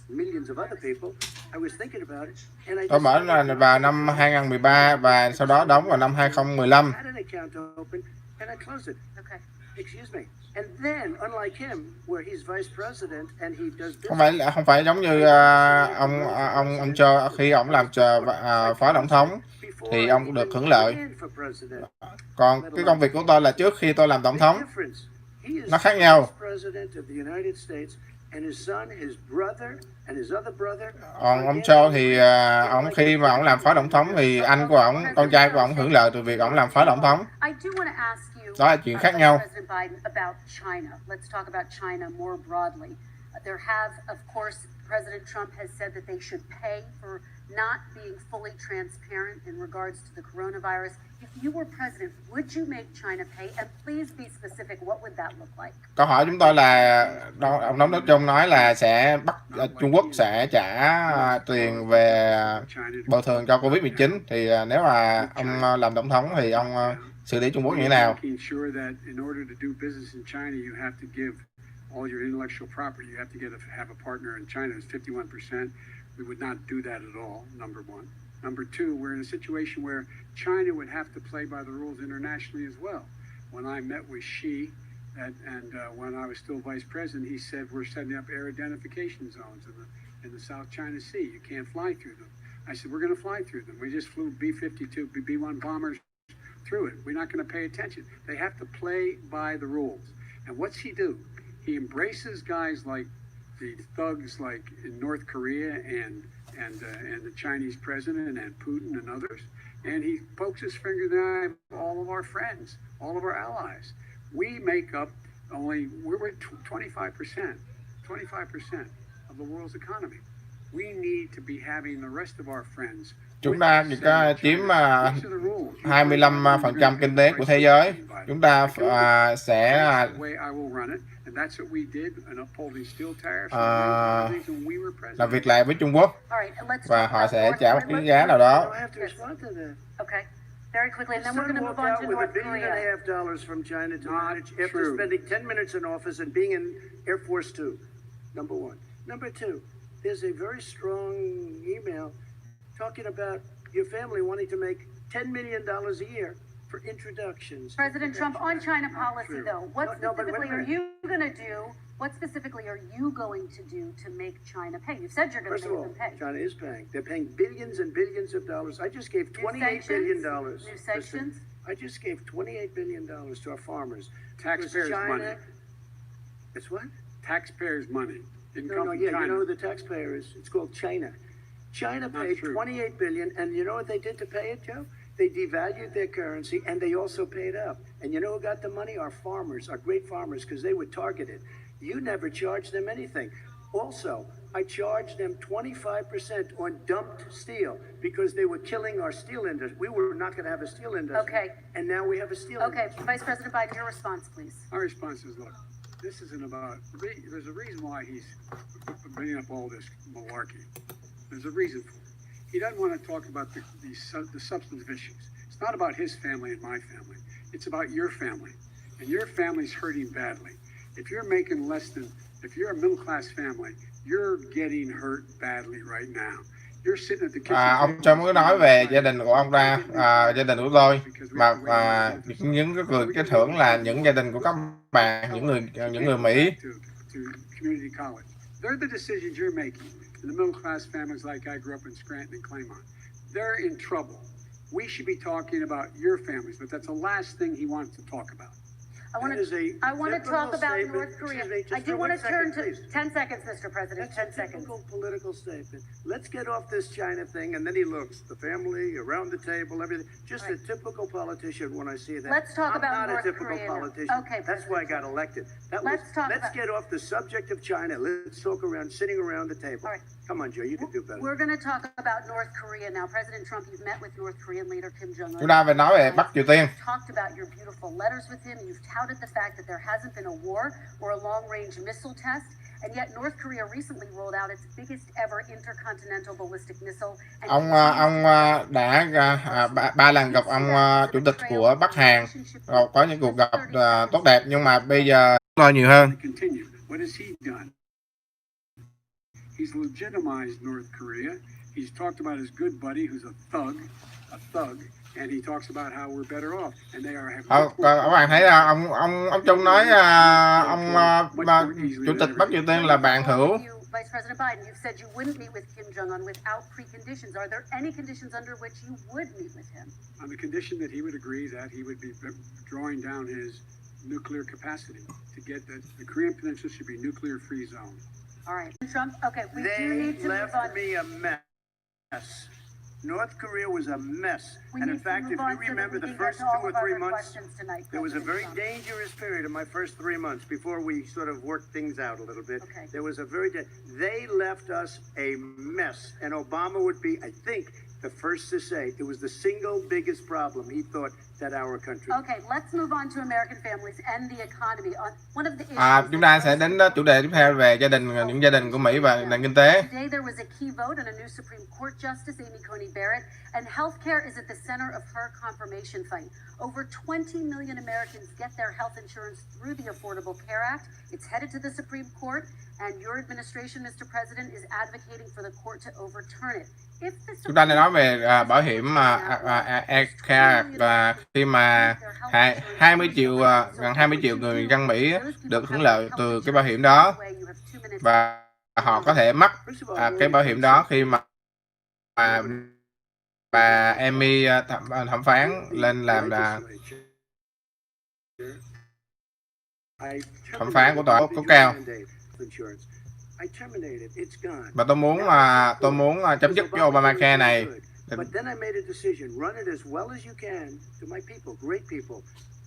S3: millions of other people. I was thinking about it, and I
S2: Tôi mở vào năm 2013 và sau đó đóng vào năm 2015.
S3: had an account open, and I closed it.
S1: Okay.
S3: Excuse me. And then, unlike him, where he's vice president and he does
S2: Không phải giống như ông cho khi ông làm phó tổng thống thì ông được hưởng lợi. Còn cái công việc của tôi là trước khi tôi làm tổng thống, nó khác nhau. Còn ông Cho thì ông khi mà ông làm phó tổng thống thì anh của ông, con trai của ông hưởng lợi từ việc ông làm phó tổng thống. Đó là chuyện khác nhau.
S1: President Biden, about China. Let's talk about China more broadly. There have, of course, President Trump has said that they should pay for not being fully transparent in regards to the coronavirus. If you were president, would you make China pay? And please be specific. What would that look like?
S2: Câu hỏi chúng tôi là ông thống đốc Trung nói là sẽ bắt Trung Quốc sẽ trả tiền về bồi thường cho Covid-19. Thì nếu mà ông làm tổng thống thì ông xử lý Trung Quốc như thế nào?
S4: All your intellectual property, you have to have a partner in China. It's 51%. We would not do that at all, number one. Number two, we're in a situation where China would have to play by the rules internationally as well. When I met with Xi, when I was still vice president, he said we're setting up air identification zones in the South China Sea. You can't fly through them. I said, we're going to fly through them. We just flew B-52, B-1 bombers through it. We're not going to pay attention. They have to play by the rules. And what's he do? He embraces guys like the thugs like in North Korea and the Chinese president and Putin and others, and he pokes his finger in the eye of all of our friends, all of our allies. We make up we're 25% of the world's economy. We need to be having the rest of our friends.
S2: Chúng ta chỉ có chiếm 25% kinh tế của thế giới. Chúng ta sẽ làm việc lại với Trung Quốc và họ sẽ trả một cái giá nào đó.
S1: Very quickly, and then we're going to move on to North Korea.
S3: $1.5 from China to manage after spending 10 minutes in office and being in Air Force Two. Number one. Number two, there's a very strong email talking about your family wanting to make $10 million a year for introductions.
S1: President Trump, on China policy, though, what specifically are you going to do? What specifically are you going to do to make China pay? You said you're going to make them pay.
S3: China is paying. They're paying billions and billions of dollars. I just gave $28 billion.
S1: New sanctions?
S3: I just gave $28 billion to our farmers.
S4: Taxpayers' money.
S3: It's what?
S4: Taxpayers' money.
S3: No, you know who the taxpayer is? It's called China. China paid $28 billion, and you know what they did to pay it, Joe? They devalued their currency, and they also paid up. And you know who got the money? Our farmers, our great farmers, because they were targeted. You never charged them anything. Also, I charged them 25% on dumped steel because they were killing our steel industry. We were not going to have a steel industry.
S1: Okay.
S3: And now we have a steel industry.
S1: Okay, Vice President Biden, your response, please.
S4: Our response is, look, this isn't about, there's a reason why he's bringing up all this malarkey. There's a reason for it. He doesn't want to talk about the substantive issues. It's not about his family and my family. It's about your family. And your family's hurting badly. If you're making less than, if you're a middle-class family, you're getting hurt badly right now. You're sitting at the kitchen.
S2: Ông Trump có nói về gia đình của ông ta, gia đình của tôi, mà những cái thưởng là những gia đình của các bạn, những người Mỹ.
S4: They're the decisions you're making. And the middle-class families like I grew up in Scranton and Claymont, they're in trouble. We should be talking about your families, but that's the last thing he wants to talk about.
S1: I want to talk about North Korea. I do want to turn to 10 seconds, Mr. President. 10 seconds.
S3: Typical political statement. Let's get off this China thing, and then he looks the family around the table, everything. Just a typical politician when I see that.
S1: Let's talk about
S3: I'm not
S1: North
S3: a typical
S1: Korea now.
S3: politician.
S1: Okay,
S3: That's why I got elected. Let's get off the subject of China. Let's talk around sitting around the table.
S1: All right.
S3: Come on, Joe, you can do better.
S1: We're going to talk about North Korea now. President Trump, you've met with North Korean leader Kim Jong-un.
S2: Chúng ta phải nói về Bắc Triều Tiên.
S1: You've talked about your beautiful letters with him. You've touted the fact that there hasn't been a war or a long-range missile test. And yet North Korea recently rolled out its biggest ever intercontinental ballistic missile.
S2: Ông đã ba lần gặp ông chủ tịch của Bắc Hàn, có những cuộc gặp tốt đẹp, nhưng mà bây giờ lo nhiều hơn.
S4: What has he done? He's legitimized North Korea. He's talked about his good buddy who's a thug, and he talks about how we're better off, and they are.
S2: Các bạn thấy là ông Trung nói chủ tịch Bắc Triều Tiên là bạn hữu.
S1: Vice President Biden, you've said you wouldn't meet with Kim Jong-un without preconditions. Are there any conditions under which you would meet with him?
S4: On the condition that he would agree that he would be drawing down his nuclear capacity to get that the Korean Peninsula should be nuclear-free zone.
S1: All right, Trump. Okay, we do need to move on.
S3: They left me a mess. North Korea was a mess. And in fact, if you remember the first 2 or 3 months, there was a very dangerous period in my first 3 months before we sort of worked things out a little bit.
S1: Okay.
S3: There was a they left us a mess. And Obama would be, I think, the first to say it was the single biggest problem he thought that our country.
S1: Okay, let's move on to American families and the economy. One of the issues
S2: Chúng ta sẽ đến chủ đề tiếp theo về những gia đình của Mỹ và nền kinh tế.
S1: Today there was a key vote on a new Supreme Court Justice, Amy Coney Barrett, and healthcare is at the center of her confirmation fight. Over 20 million Americans get their health insurance through the Affordable Care Act. It's headed to the Supreme Court, and your administration, Mr. President, is advocating for the court to overturn it.
S2: Chúng ta đang nói về bảo hiểm Care, và khi mà 20 triệu gần 20 triệu người dân Mỹ được hưởng lợi từ cái bảo hiểm đó, và họ có thể mất cái bảo hiểm đó khi mà bà Amy thẩm phán lên làm thẩm phán của tòa cấp cao. Và tôi muốn chấm dứt cái Obamacare này.
S3: But then I made a decision, run it as well as you can to my people, great people.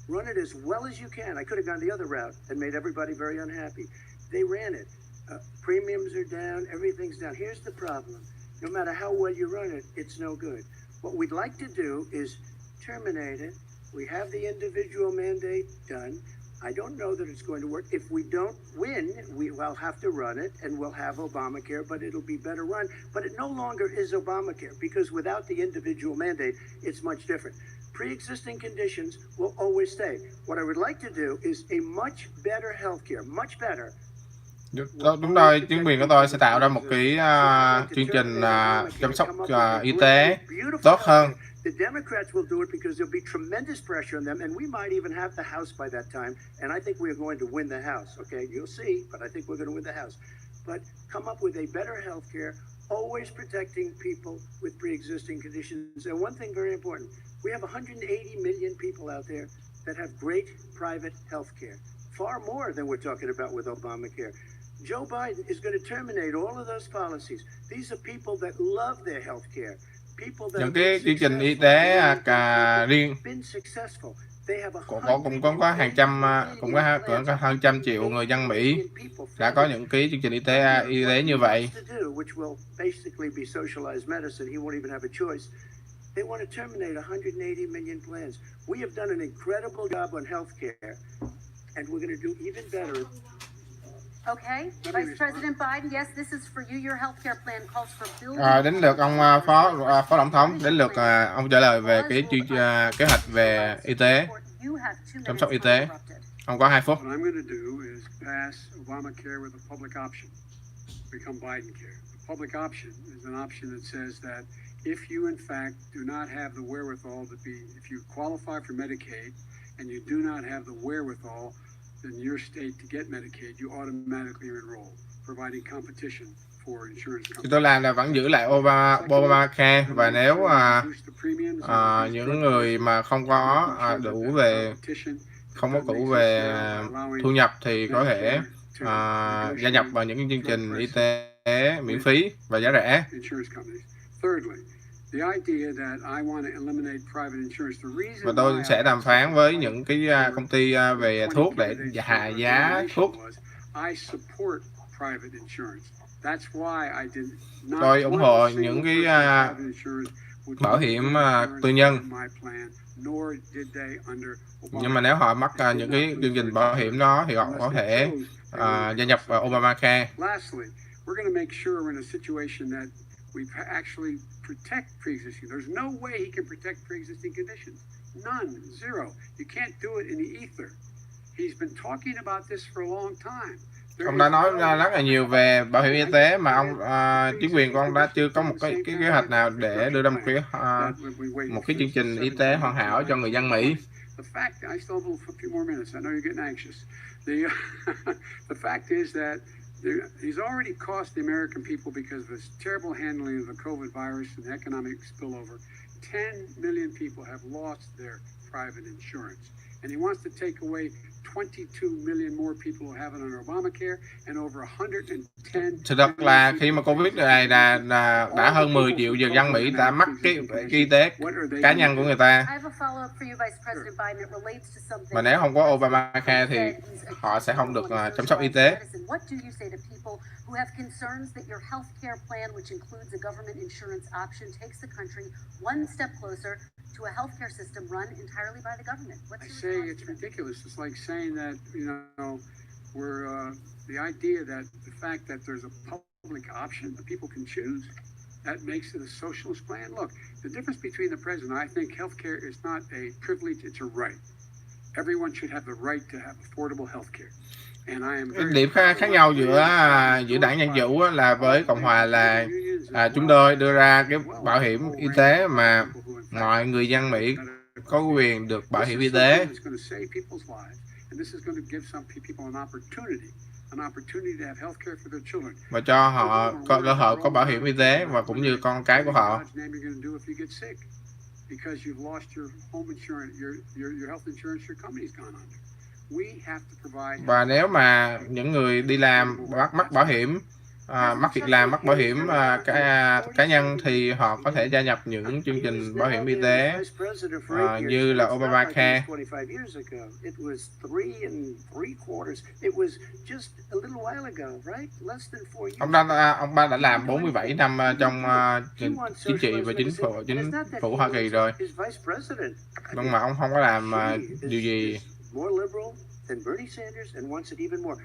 S3: Run it as well as you can. I could have gone the other route and made everybody very unhappy. They ran it. Premiums are down, everything's down. Here's the problem. No matter how well you run it, it's no good. What we'd like to do is terminate it. We have the individual mandate done. I don't know that it's going to work. If we don't win, we'll have to run it, and we'll have Obamacare, but it'll be better run. But it no longer is Obamacare, because without the individual mandate, it's much different. Pre-existing conditions will always stay. What I would like to do is a much better healthcare, much better.
S2: Đúng rồi, chính quyền của tôi sẽ tạo ra một cái chương trình chăm sóc y tế tốt hơn.
S3: The Democrats will do it because there'll be tremendous pressure on them, and we might even have the House by that time. And I think we're going to win the House. Okay, you'll see, but I think we're going to win the House. But come up with a better health care, always protecting people with pre-existing conditions. And one thing very important, we have 180 million people out there that have great private health care, far more than we're talking about with Obamacare. Joe Biden is going to terminate all of those policies. These are people that love their health care.
S2: Những cái chương trình y tế riêng cũng có hàng trăm, cũng có hơn trăm triệu người dân Mỹ đã có những cái chương trình y tế như vậy.
S3: They want to terminate 180 million plans. We have done an incredible job on healthcare, and we're going to do even better.
S1: Okay, Vice President Biden, yes, this is for you. Your healthcare plan calls for building.
S2: Đến lượt ông phó tổng thống, đến lượt ông trả lời về cái kế hoạch về y tế, chăm sóc y tế. Ông có 2 phút.
S4: What I'm going to do is pass Obamacare with a public option, become Biden-care. The public option is an option that says that if you in fact do not have the wherewithal if you qualify for Medicaid and you do not have the wherewithal in your state to get Medicaid, you automatically enroll, providing competition for insurance
S2: Thì
S4: companies.
S2: tôi làm là vẫn giữ lại Obamacare, và nếu những người mà không có đủ về không có đủ về thu nhập thì có thể gia nhập vào những chương trình y tế miễn phí và giá rẻ. Và tôi sẽ đàm phán với những cái công ty về thuốc để hạ giá thuốc. Tôi ủng hộ những cái bảo hiểm tư nhân. Nhưng mà nếu họ mắc những cái chương trình bảo hiểm đó thì họ có thể gia nhập vào Obamacare.
S4: We're going to make sure we're in a situation that we actually protect pre-existing. There's no way he can protect pre-existing conditions. None, zero. You can't do it in the ether. He's been talking about this for a long time.
S2: Ông đã nói rất là nhiều về bảo hiểm y tế mà chính quyền của ông đã chưa có một cái kế hoạch nào để đưa ra một cái chương trình y tế hoàn hảo cho người dân Mỹ.
S4: The fact is that he's already cost the American people, because of his terrible handling of the COVID virus and the economic spillover, 10 million people have lost their private insurance. And he wants to take away 22 million more people who have it under Obamacare, and over 110.
S2: Sự thật là khi mà Covid này là đã hơn 10 triệu dân Mỹ đã mắc cái y tế cá nhân của người ta. Mà nếu không có Obamacare thì họ sẽ không được chăm sóc y tế.
S1: Who have concerns that your health care plan, which includes a government insurance option, takes the country one step closer to a health care system run entirely by the government.
S4: I say it's ridiculous. It's like saying that, we're the idea that the fact that there's a public option that people can choose, that makes it a socialist plan. Look, the difference between the president, I think healthcare is not a privilege, it's a right. Everyone should have the right to have affordable healthcare.
S2: Cái điểm khác nhau giữa đảng Dân Chủ là với Cộng hòa là chúng tôi đưa ra cái bảo hiểm y tế mà mọi người dân Mỹ có quyền được bảo hiểm y tế. Và cho họ có cơ hội có bảo hiểm y tế và cũng như con cái của họ. Và nếu mà những người đi làm mắc bảo hiểm, mắc việc làm, mắc bảo hiểm cá nhân thì họ có thể gia nhập những chương trình bảo hiểm y tế như là Obamacare. Ông ba đã làm 47 năm trong chính trị và chính phủ Hoa Kỳ rồi. Nhưng mà ông không có làm điều gì.
S3: More liberal than Bernie Sanders and wants it even more.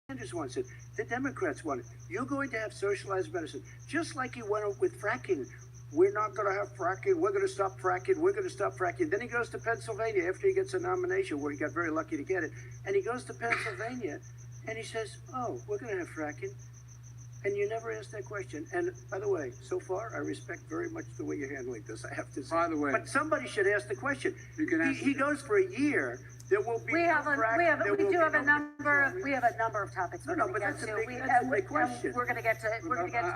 S3: Sanders wants it. The Democrats want it. You're going to have socialized medicine, just like he went with fracking. We're not going to have fracking. We're going to stop fracking. We're going to stop fracking. Then he goes to Pennsylvania after he gets a nomination, where he got very lucky to get it. And he goes to Pennsylvania and he says, "Oh, we're going to have fracking." And you never ask that question. And by the way, so far, I respect very much the way you're handling this, I have to say.
S4: By the way,
S3: but somebody should ask the question. He goes for a year. There will be
S1: we do have a number of topics.
S3: No, but that's a big question.
S1: We're going to get to.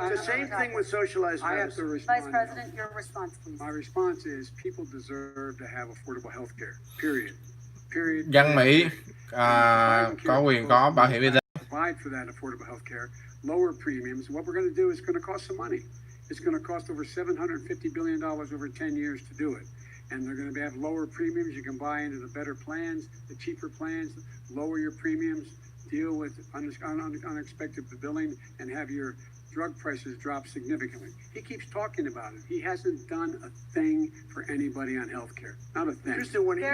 S3: The same thing with socialized medicine.
S4: I have to respond.
S1: Vice President, your response, please.
S4: My response is people deserve to have affordable health care. Period.
S2: Dân Mỹ có quyền có bảo hiểm y tế.
S4: Provide for that affordable health care, lower premiums. What we're going to do is going to cost some money. It's going to cost over $750 billion over 10 years to do it. And they're going to have lower premiums. You can buy into the better plans, the cheaper plans, lower your premiums, deal with unexpected billing, and have your drug prices drop significantly. He keeps talking about it. He hasn't done a thing for anybody on healthcare. Not a thing.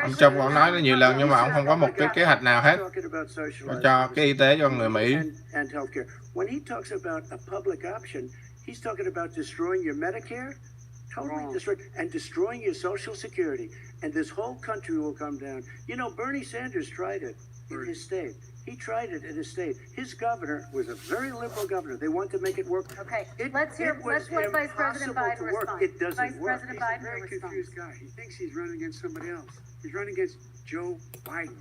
S2: Ông Trump ông nói nhiều lần nhưng mà ông không có một cái kế hoạch nào hết cho cái y tế cho người Mỹ.
S3: And healthcare. When he talks about a public option, he's talking about destroying your Medicare. Totally destroyed, and destroying your Social Security, and this whole country will come down. You know, Bernie Sanders tried it in his state. He tried it in his state. His governor was a very liberal governor. They want to make it work.
S1: Okay, let's let Vice President Biden respond.
S3: It doesn't
S1: Vice
S3: work.
S1: President
S4: He's
S1: Biden
S4: a very
S1: will respond.
S4: confused guy. He thinks he's running against somebody else. He's running against Joe Biden.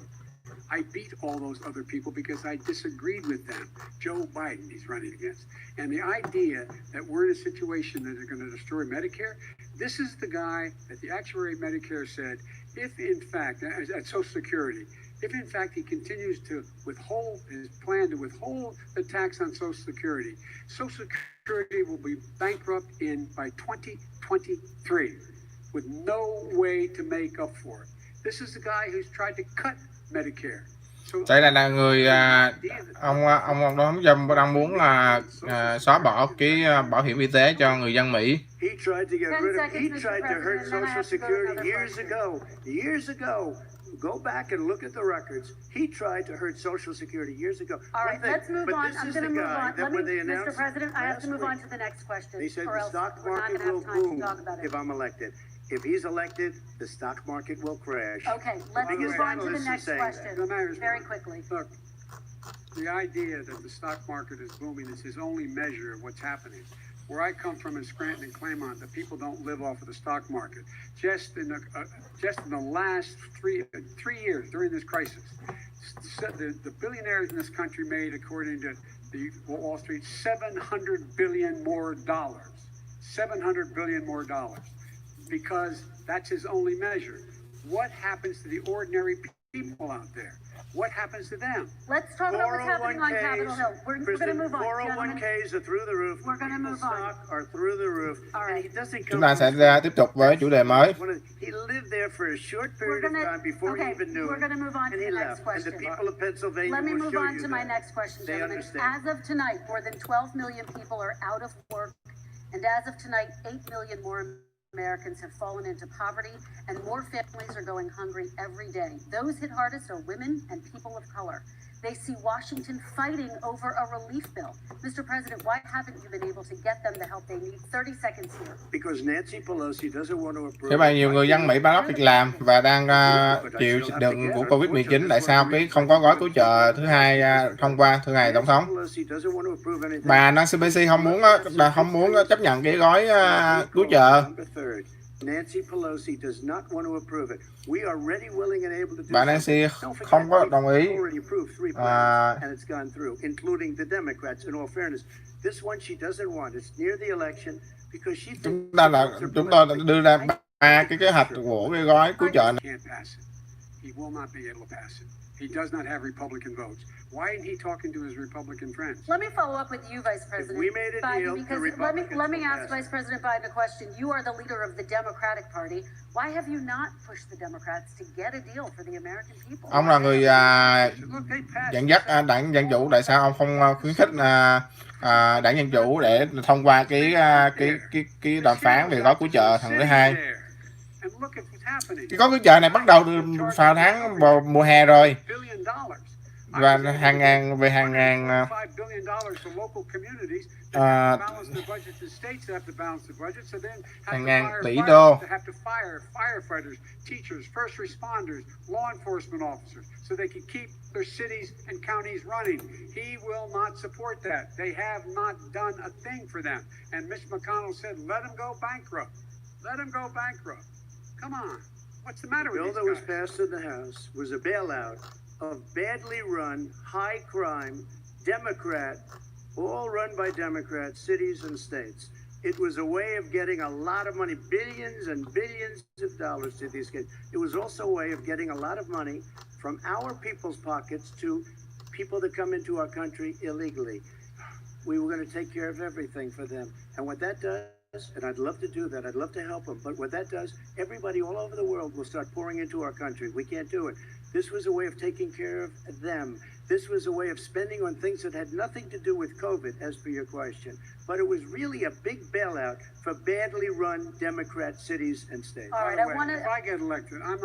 S4: I beat all those other people because I disagreed with them. Joe Biden, he's running against. And the idea that we're in a situation that they're going to destroy Medicare, this is the guy that the actuary of Medicare said, if in fact, at Social Security, if in fact he continues to withhold his plan to withhold the tax on Social Security Security will be bankrupt by 2023 with no way to make up for it. This is the guy who's tried to cut Medicare.
S2: Đây là người ông đó đang muốn là xóa bỏ cái bảo hiểm y tế cho người dân Mỹ.
S3: He tried to get rid of. He tried to hurt Social Security years ago. Go back and look at the records. He tried to hurt Social Security years ago.
S1: All right, let's move on. I'm going to move on. Mr. President, I have to move on to the next question.
S3: They said the stock market will boom if I'm elected. If he's elected, the stock market will crash.
S1: Okay, let's move on to the next question very quickly.
S4: Look, the idea that the stock market is booming is his only measure of what's happening. Where I come from in Scranton and Claymont, the people don't live off of the stock market. Just in the last three years during this crisis, the billionaires in this country made, according to the Wall Street, $700 billion more. $700 billion more. Because that's his only measure. What happens to the ordinary people out there? What happens to them?
S1: Let's talk about what's happening on Capitol Hill. We're going to move on.
S3: 401ks are through the roof.
S1: We're going to move on.
S3: Stock are through the roof.
S1: All right.
S2: Chúng ta sẽ tiếp tục với chủ đề mới.
S3: He lived there for a short period of time before he even knew.
S1: We're going to move on to the next question.
S3: And the people of Pennsylvania
S1: Let me
S3: will
S1: move
S3: show
S1: on
S3: you
S1: to my next question,
S3: They
S1: gentlemen.
S3: understand.
S1: As of tonight, more than 12 million people are out of work. And as of tonight, 8 million more Americans have fallen into poverty, and more families are going hungry every day. Those hit hardest are women and people of color. They see Washington fighting over a relief bill. Mr. President, why haven't you been able to get them the help they need? 30 seconds here.
S3: Because Nancy Pelosi doesn't want to approve.
S2: Thế mà nhiều người dân Mỹ bắt mất việc làm và đang chịu đựng của Covid-19. Tại sao cái không có gói cứu trợ thứ hai thông qua thưa ngài tổng thống? Bà Nancy Pelosi không muốn chấp nhận cái gói cứu trợ.
S3: Nancy Pelosi does not want to approve it. We are ready, willing, and able to do.
S2: Bà Nancy không có đồng ý.
S3: And it's gone through, including the Democrats. In all fairness, this one she doesn't want. It's near the election because she.
S2: Chúng tôi đưa ra ba cái kế hoạch của cái gói cứu trợ này.
S4: He will not be able to pass it. He does not have Republican votes. Why isn't he talking to his Republican friends?
S1: Let me follow up with you, Vice President Biden, because let me ask Vice President Biden a question. You are the leader of the Democratic Party. Why have you not pushed the Democrats to get a deal for the American people?
S2: Ông là người dẫn dắt đảng Dân Chủ. Tại sao ông không khuyến khích đảng Dân Chủ để thông qua cái đàm phán về gói cứu trợ thằng thứ hai? Cái gói cứu trợ này bắt đầu vào vào mùa hè rồi. Và hàng ngàn tỷ đô.
S4: Teachers, first responders, law enforcement officers, so they can keep their cities and counties running. He will not support that. They have not done a thing for them. And Mitch McConnell said, let them go bankrupt. Let them go bankrupt. Come on. What's the matter with these guys?
S3: The bill that was passed in the House was a bailout of badly run, high crime, Democrat, all run by Democrats, cities and states. It was a way of getting a lot of money, billions and billions of dollars to these kids. It was also a way of getting a lot of money from our people's pockets to people that come into our country illegally. We were going to take care of everything for them. And what that does, and I'd love to do that, I'd love to help them, but what that does, everybody all over the world will start pouring into our country. We can't do it. This was a way of taking care of them. This was a way of spending on things that had nothing to do with COVID, as per your question. But it was really a big bailout for badly run Democrat cities and states.
S1: All right,
S4: if I get elected, I'm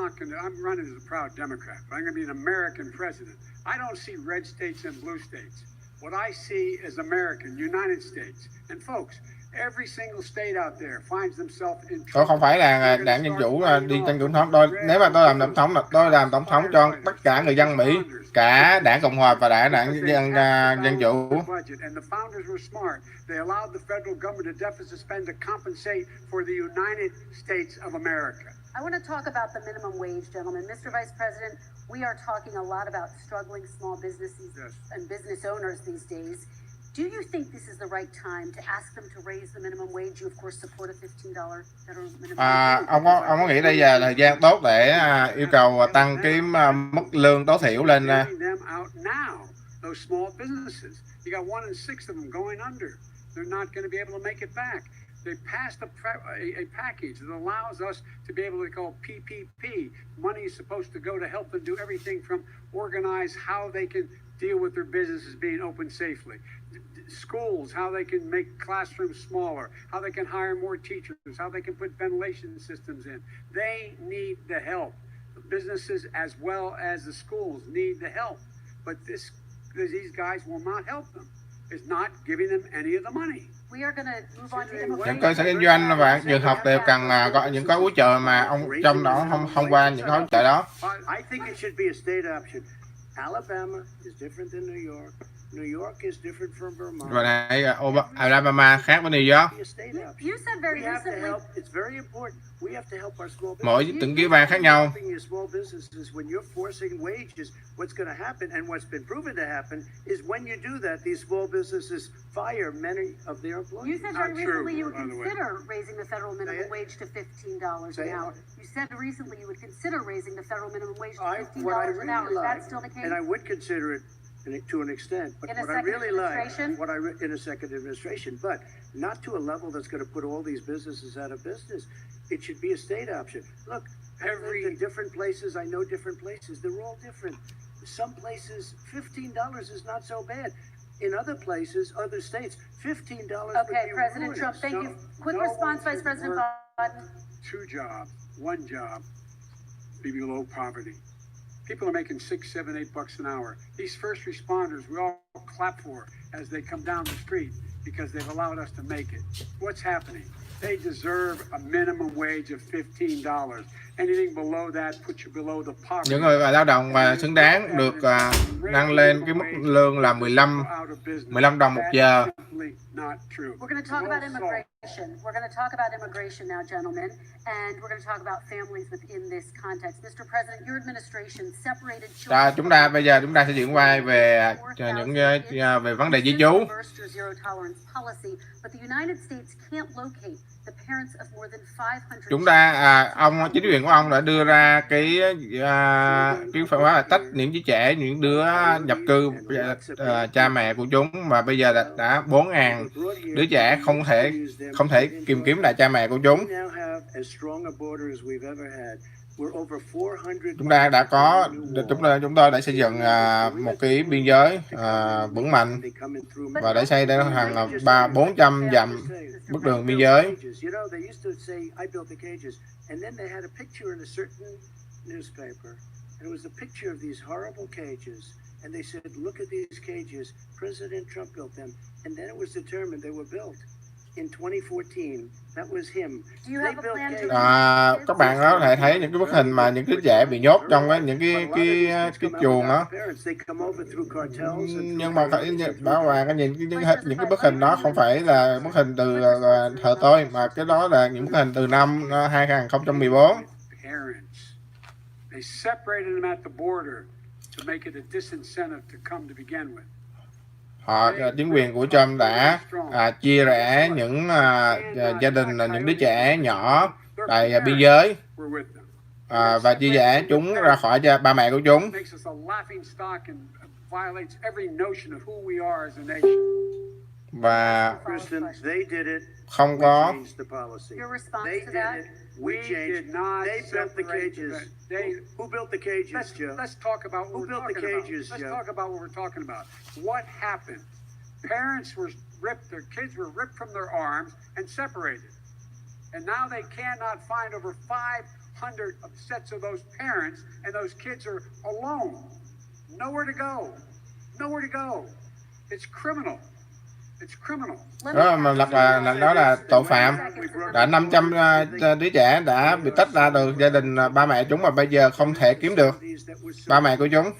S4: running as a proud Democrat, but I'm going to be an American president. I don't see red states and blue states. What I see is American, United States. And folks, every single state out there finds themselves in trouble.
S2: Tôi không phải là đảng Dân Chủ đi tranh tổng thống. Nếu mà tôi làm tổng thống là tôi làm tổng thống cho tất cả người dân Mỹ, cả đảng Cộng hòa và đảng Dân Chủ.
S4: And the founders were smart. They allowed the federal government to deficit spend to compensate for the United States of America.
S1: I want to talk about the minimum wage, gentlemen. Mr. Vice President, We are talking a lot about struggling small businesses and business owners these days. Do you think this is the right time to ask them to raise the minimum wage? You of course support a $15 federal minimum wage.
S2: Ông có nghĩ đây là thời gian tốt để yêu cầu tăng cái mức lương tối thiểu lên?
S4: Those small businesses, you got 1 in 6 of them going under. They're not going to be able to make it back. They passed a package that allows us to be able to call PPP. Money is supposed to go to help them do everything from organize how they can deal with their businesses being open safely. Schools, how they can make classrooms smaller, how they can hire more teachers, how they can put ventilation systems in. They need the help. The businesses as well as the schools need the help. But these guys will not help them. It's not giving them any of the money.
S1: We are going to move on to
S2: Những cơ sở kinh doanh và trường học đều cần có những cái hỗ trợ mà ông trong đó không qua những hỗ trợ đó.
S3: I think it should be a state option. Alabama is different than New York. New York is different from Vermont.
S2: Và này Alabama khác với New York.
S1: You said very recently.
S3: It's very important. We have to help our small businesses.
S2: Mỗi từng cái bang khác nhau.
S3: Small businesses, when you're forcing wages, what's going to happen, and what's been proven to happen, is when you do that, these small businesses fire many of their employees.
S1: You said very recently you would consider raising the federal minimum wage to $15 an hour. You said recently you would consider raising the federal minimum wage to $15 an hour. Is that still the case?
S3: And I would consider it to an extent, but what I really like, in a second administration, but not to a level that's going to put all these businesses out of business. It should be a state option. Look, in different places, I know different places, they're all different. Some places, $15 is not so bad. In other places, other states, $15
S1: Okay, President Trump, thank you. Quick response, Vice President Biden.
S4: 2 jobs, 1 job, be below poverty. People are making $6, $7, $8 an hour. These first responders, we all clap for as they come down the street because they've allowed us to make it. What's happening? They deserve a minimum wage of $15. Anything below that puts you below the poverty.
S2: Những người lao động và xứng đáng được nâng lên cái mức lương là 15 đồng một giờ.
S1: We're going to talk about immigration. We're going to talk about immigration now, gentlemen, and we're going to talk about families within this context. Mr. President, your administration separated children.
S2: Bây giờ chúng ta sẽ chuyển qua về những về vấn đề di trú. Chính quyền của ông đã đưa ra cái phương pháp là tách những đứa trẻ, những đứa nhập cư cha mẹ của chúng, và bây giờ đã 4.000 đứa trẻ không thể tìm kiếm lại cha mẹ của chúng. Chúng tôi đã xây dựng một cái biên giới vững mạnh và đã xây đến hàng 400 dặm bức đường biên giới.
S3: And they said, look at these cages. President Trump built them. And then it was determined they were built in 2014. That was him.
S2: Các bạn có thể thấy những cái bức hình mà những đứa trẻ bị nhốt trong những cái chuồng đó. Nhưng mà bảo hoàng có nhìn những cái bức hình đó không phải là bức hình từ thời tôi, mà cái đó là những bức hình từ năm 2014.
S4: They separated them at the border to make it a disincentive to come to begin with.
S2: Chính quyền của Trump đã chia rẽ những gia đình, những đứa trẻ nhỏ tại biên giới và chia rẽ chúng ra khỏi ba mẹ của chúng. Và không có
S4: We did not build the cages. Who built the cages, Joe? Let's talk about what we're talking about. Let's talk about what we're talking about. What happened? Parents were ripped, their kids were ripped from their arms and separated. And now they cannot find over 500 sets of those parents, and those kids are alone. Nowhere to go. Nowhere to go. It's criminal.
S2: Đó là tội phạm. Đã 500 đứa trẻ đã bị tách ra từ gia đình ba mẹ chúng, mà bây giờ không thể kiếm được ba mẹ của chúng.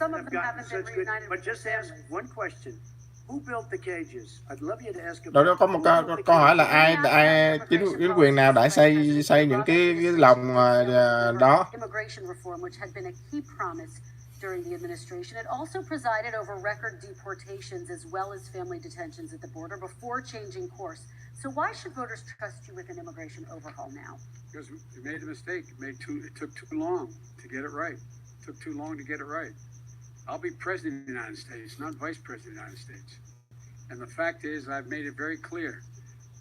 S2: Đó có một câu hỏi là ai chính quyền nào đã xây những cái lồng đó?
S1: during the administration. It also presided over record deportations as well as family detentions at the border before changing course. So why should voters trust you with an immigration overhaul now?
S4: Because we made a mistake. It took too long to get it right. It took too long to get it right. I'll be president of the United States, not vice president of the United States. And the fact is, I've made it very clear.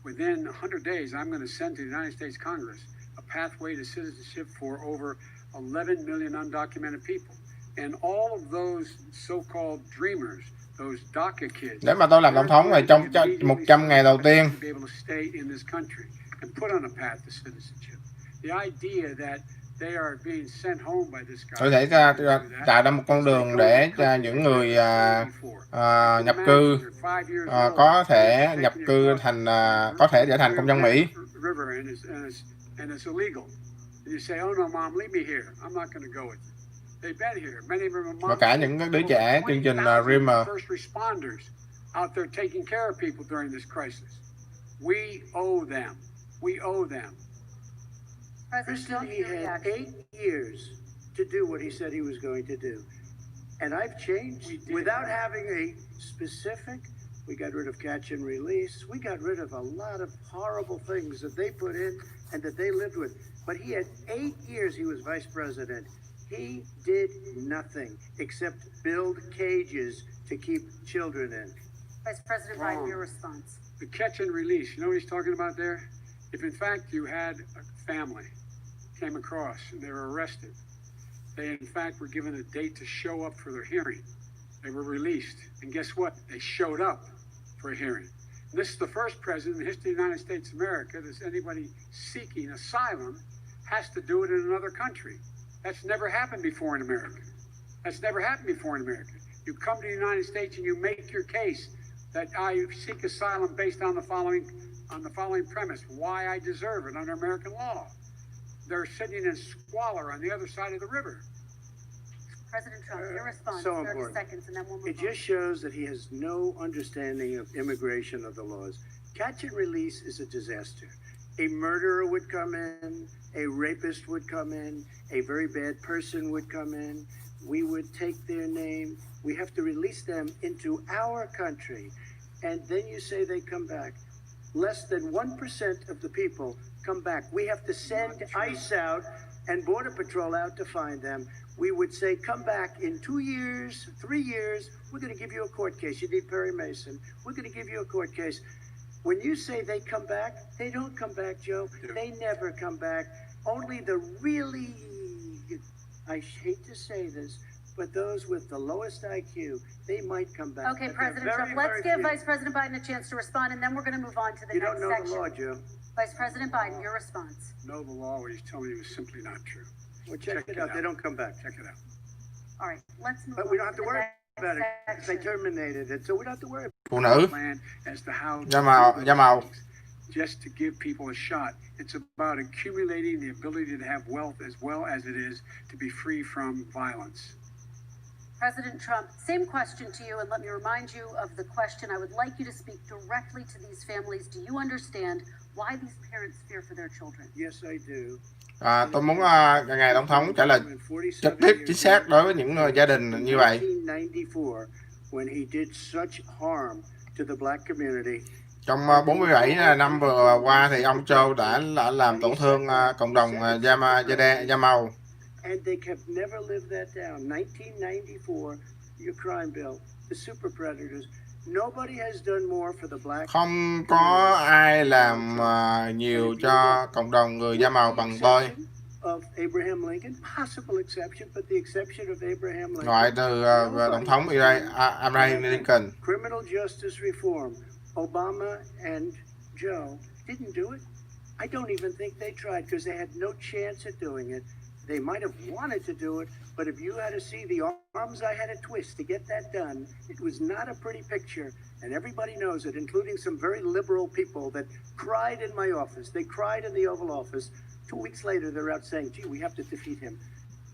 S4: Within 100 days, I'm going to send to the United States Congress a pathway to citizenship for over 11 million undocumented people. And all of those so-called dreamers, those DACA kids,
S2: Nếu mà tôi làm tổng thống thì trong 100 ngày đầu tiên,
S4: be able to stay in this country and put on a path to citizenship. The idea that they are being sent home by this guy.
S2: tôi sẽ tạo ra một con đường để cho những người nhập cư có thể nhập cư thành có thể trở thành công dân Mỹ.
S4: And it's illegal. And you say, "Oh no, mom, leave me here. I'm not going to go with you." They've been here. Many of them
S2: Và cả những đứa trẻ chương trình Dreamer.
S4: First responders out there taking care of people during this crisis. We owe them. We owe them.
S3: President, he had 8 years to do what he said he was going to do. And I've changed without having a specific. We got rid of catch and release. We got rid of a lot of horrible things that they put in and that they lived with. But he had 8 years he was vice president. He did nothing except build cages to keep children in.
S1: Vice President Biden, your response.
S4: The catch and release, you know what he's talking about there? If in fact you had a family came across and they were arrested, they in fact were given a date to show up for their hearing. They were released. And guess what? They showed up for a hearing. And this is the first president in the history of the United States of America that anybody seeking asylum has to do it in another country. That's never happened before in America. That's never happened before in America. You come to the United States and you make your case that I seek asylum based on the following premise: why I deserve it under American law. They're sitting in squalor on the other side of the river.
S1: President Trump, your response,
S3: So
S1: 30
S3: important.
S1: seconds, and then we'll move
S3: It just shows that he has no understanding of immigration of the laws. Catch and release is a disaster. A murderer would come in, a rapist would come in, a very bad person would come in. We would take their name. We have to release them into our country. And then you say they come back. Less than 1% of the people come back. We have to send ICE out and Border Patrol out to find them. We would say, come back in 2 years, 3 years. We're going to give you a court case. You need Perry Mason. We're going to give you a court case. When you say they come back, they don't come back, Joe. They never come back. Only the really, I hate to say this, but those with the lowest IQ, they might come back.
S1: Okay,
S3: But
S1: President
S3: they're
S1: Trump,
S3: very,
S1: let's
S3: very
S1: give
S3: few.
S1: Vice President Biden a chance to respond, and then we're going to move on to the
S3: You
S1: next
S3: don't know
S1: section.
S3: the law, Joe.
S1: Vice President Biden, your response.
S4: Know the law, what he's telling you is simply not true.
S3: Well, check it out. They don't come back.
S4: Check it out.
S1: All right, let's move
S3: But
S1: on
S3: we don't have
S1: to
S3: to
S1: the
S3: worry
S1: next
S3: about it. They
S1: section.
S3: terminated it, so we don't have to worry.
S2: Phụ nữ,
S4: Plan as to how
S2: da màu.
S4: just to give people a shot. It's about accumulating the ability to have wealth as well as it is to be free from violence.
S1: President Trump, same question to you, and let me remind you of the question. I would like you to speak directly to these families. Do you understand why these parents fear for their children?
S3: Yes, I do.
S2: Tôi muốn ngài tổng thống trả lời trực tiếp chính xác đối với những gia đình như vậy.
S3: 1994, when he did such harm to the black community.
S2: Trong 47 năm vừa qua thì ông Joe đã làm tổn thương cộng đồng da màu.
S3: And they kept never lived that down. 1994, your crime bill, the super predators. Nobody has done more for the black.
S2: Không có ai làm nhiều cho cộng đồng người da màu bằng tôi.
S3: Of Abraham Lincoln, possible exception, but the exception of Abraham Lincoln.
S2: Ngoại trừ tổng thống Abraham Lincoln.
S3: Criminal justice reform. Obama and Joe didn't do it. I don't even think they tried because they had no chance at doing it. They might have wanted to do it, but if you had to see the arms I had to twist to get that done, it was not a pretty picture, and everybody knows it, including some very liberal people that cried in my office. They cried in the Oval Office. 2 weeks later, they're out saying, gee, we have to defeat him.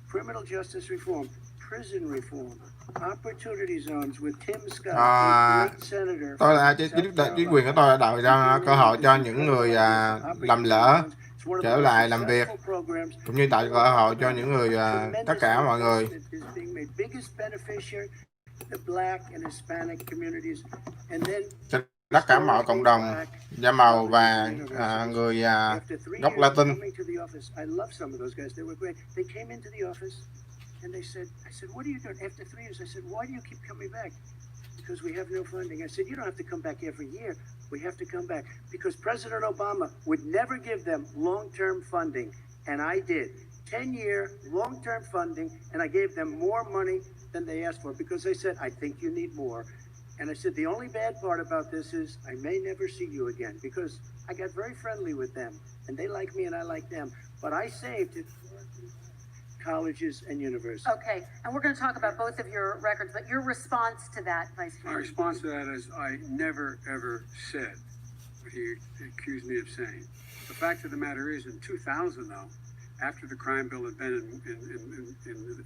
S3: Criminal justice reform, prison reform, opportunity zones with Tim Scott, a great senator.
S2: Chính quyền của tôi đã tạo ra cơ hội cho những người lầm lỡ trở lại làm việc, cũng như tạo cơ hội cho những người tất cả mọi người cho tất cả mọi cộng đồng da màu và người gốc Latin.
S3: Because we have no funding. I said, you don't have to come back every year. We have to come back because President Obama would never give them long-term funding, and I did. 10-year long-term funding, and I gave them more money than they asked for because they said, I think you need more. And I said, the only bad part about this is I may never see you again because I got very friendly with them, and they like me and I like them. But I saved it for colleges and universities.
S1: Okay, and we're going to talk about both of your records, but your response to that, Vice Chair.
S4: My response to that is I never, ever said what he accused me of saying. The fact of the matter is, in 2000, though, after the crime bill had been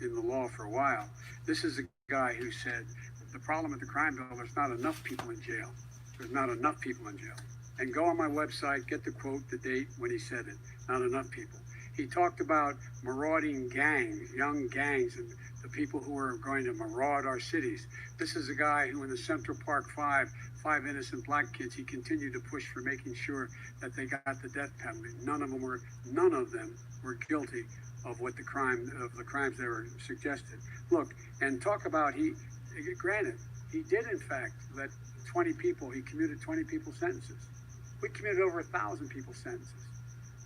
S4: in the law for a while, this is a guy who said, the problem with the crime bill, there's not enough people in jail. There's not enough people in jail. And go on my website, get the quote, the date when he said it, not enough people. He talked about marauding gangs, young gangs, and the people who are going to maraud our cities. This is a guy who in the Central Park Five innocent black kids, he continued to push for making sure that they got the death penalty. None of them were guilty of the crimes they were suggested. Look, and talk about granted, he did in fact let 20 people, he commuted 20 people's sentences. We commuted over 1,000 people's sentences.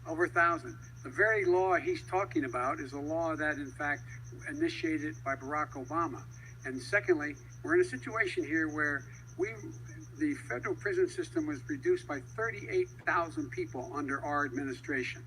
S4: Over 1,000. The very law he's talking about is a law that, in fact, initiated by Barack Obama. And secondly, we're in a situation here where the federal prison system was reduced by 38,000 people under our administration.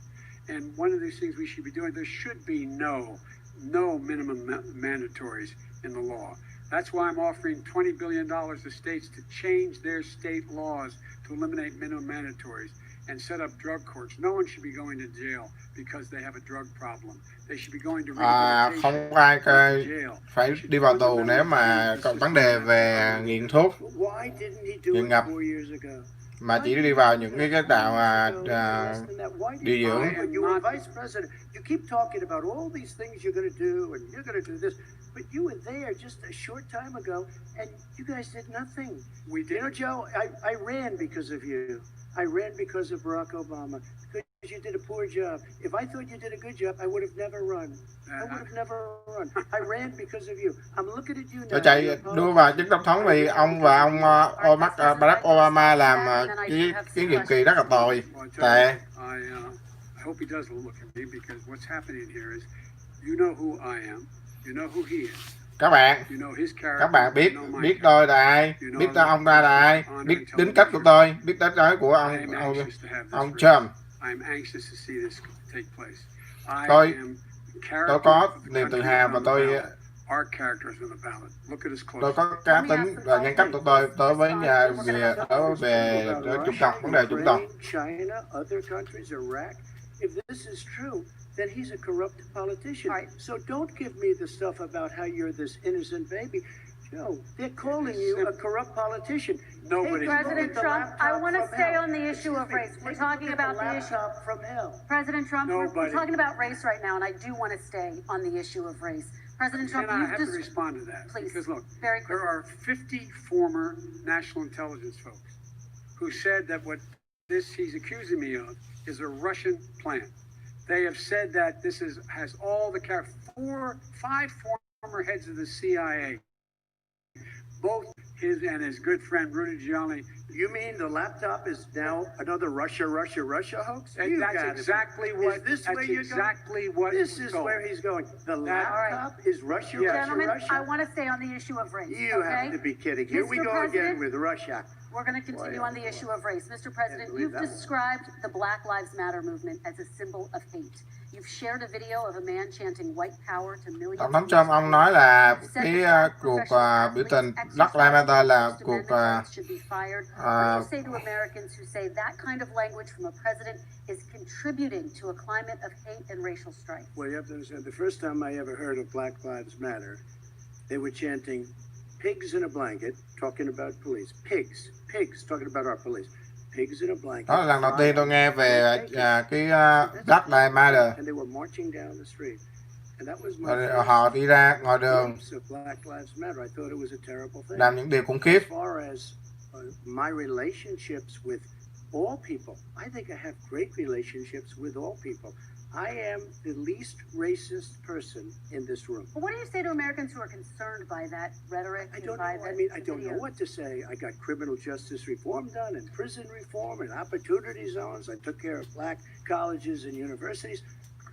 S4: And one of these things we should be doing, there should be no minimum mandatories in the law. That's why I'm offering $20 billion to states to change their state laws to eliminate minimum mandatories and set up drug courts. No one should be going to jail because they have a drug problem. They should be going to
S2: không ai phải đi vào tù nếu mà có vấn đề về nghiện thuốc, nghiện ngập, mà chỉ đi vào những cái đạo điều dưỡng.
S3: But you were there just a short time ago, and you guys did nothing. We did. You know, Joe, I ran because of you. I ran because of Barack Obama, because you did a poor job. If I thought you did a good job, I would have never run. I ran because of you. I'm looking at you now.
S2: Tôi chạy đua vào chức tổng thống vì ông và ông Barack Obama làm cái nhiệm kỳ rất là tồi tệ.
S4: I hope he does look at me because what's happening here is, you know who I am. You know who he is.
S2: Các bạn biết tôi là ai, biết ông ta là ai, biết tính cách của tôi, biết tính cách của ông Trump. Tôi có niềm tự hào và tôi có cá tính và nhân cách của tôi đối với về chủng tộc, vấn đề chủng tộc.
S3: If this is true, then he's a corrupt politician. Right. So don't give me the stuff about how you're this innocent baby. Joe, they're calling you a corrupt politician.
S1: Hey, President Trump, I want to stay on the issue of race. We're talking about the issue
S3: from hell.
S1: President Trump, we're talking about race right now, and I do want to stay on the issue of race. President Trump,
S4: I have to respond to that.
S1: Please,
S4: because look,
S1: there
S4: are 50 former national intelligence folks who said that what he's accusing me of is a Russian plant. They have said that this has all the 5 former heads of the CIA, both his and his good friend Rudy Giuliani.
S3: You mean the laptop is now another Russia hoax?
S4: And that's exactly what.
S3: This is where he's going. The laptop is Russia.
S1: Gentlemen,
S3: Russia.
S1: I want to stay on the issue of race.
S3: You have to be kidding. Here we go again with Russia.
S1: We're going to continue on the issue of race. Mr. President, you've described the Black Lives Matter movement as a symbol of hate. You've shared a video of a man chanting white power to millions.
S2: Tổng thống Trump, ông nói là cái cuộc biểu tình Black Lives Matter là cuộc
S1: What do you say to Americans who say that kind of language from a president is contributing to a climate of hate and racial strife?
S3: Well, you have to understand, the first time I ever heard of Black Lives Matter, they were chanting pigs in a blanket, talking about police. Pigs talking about our police. pigs in a blanket.
S2: Đó là lần đầu tiên tôi nghe về cái Black Lives Matter.
S3: And they were marching down the street. And that was my
S2: Rồi họ đi ra ngoài đường
S3: glimpse of Black Lives Matter. I thought it was a terrible thing.
S2: làm những điều khủng khiếp.
S3: As far as my relationships with all people, I think I have great relationships with all people. I am the least racist person in this room.
S1: But what do you say to Americans who are concerned by that rhetoric?
S3: I don't know. I mean, I don't know what to say. I got criminal justice reform done and prison reform and opportunity zones. I took care of black colleges and universities.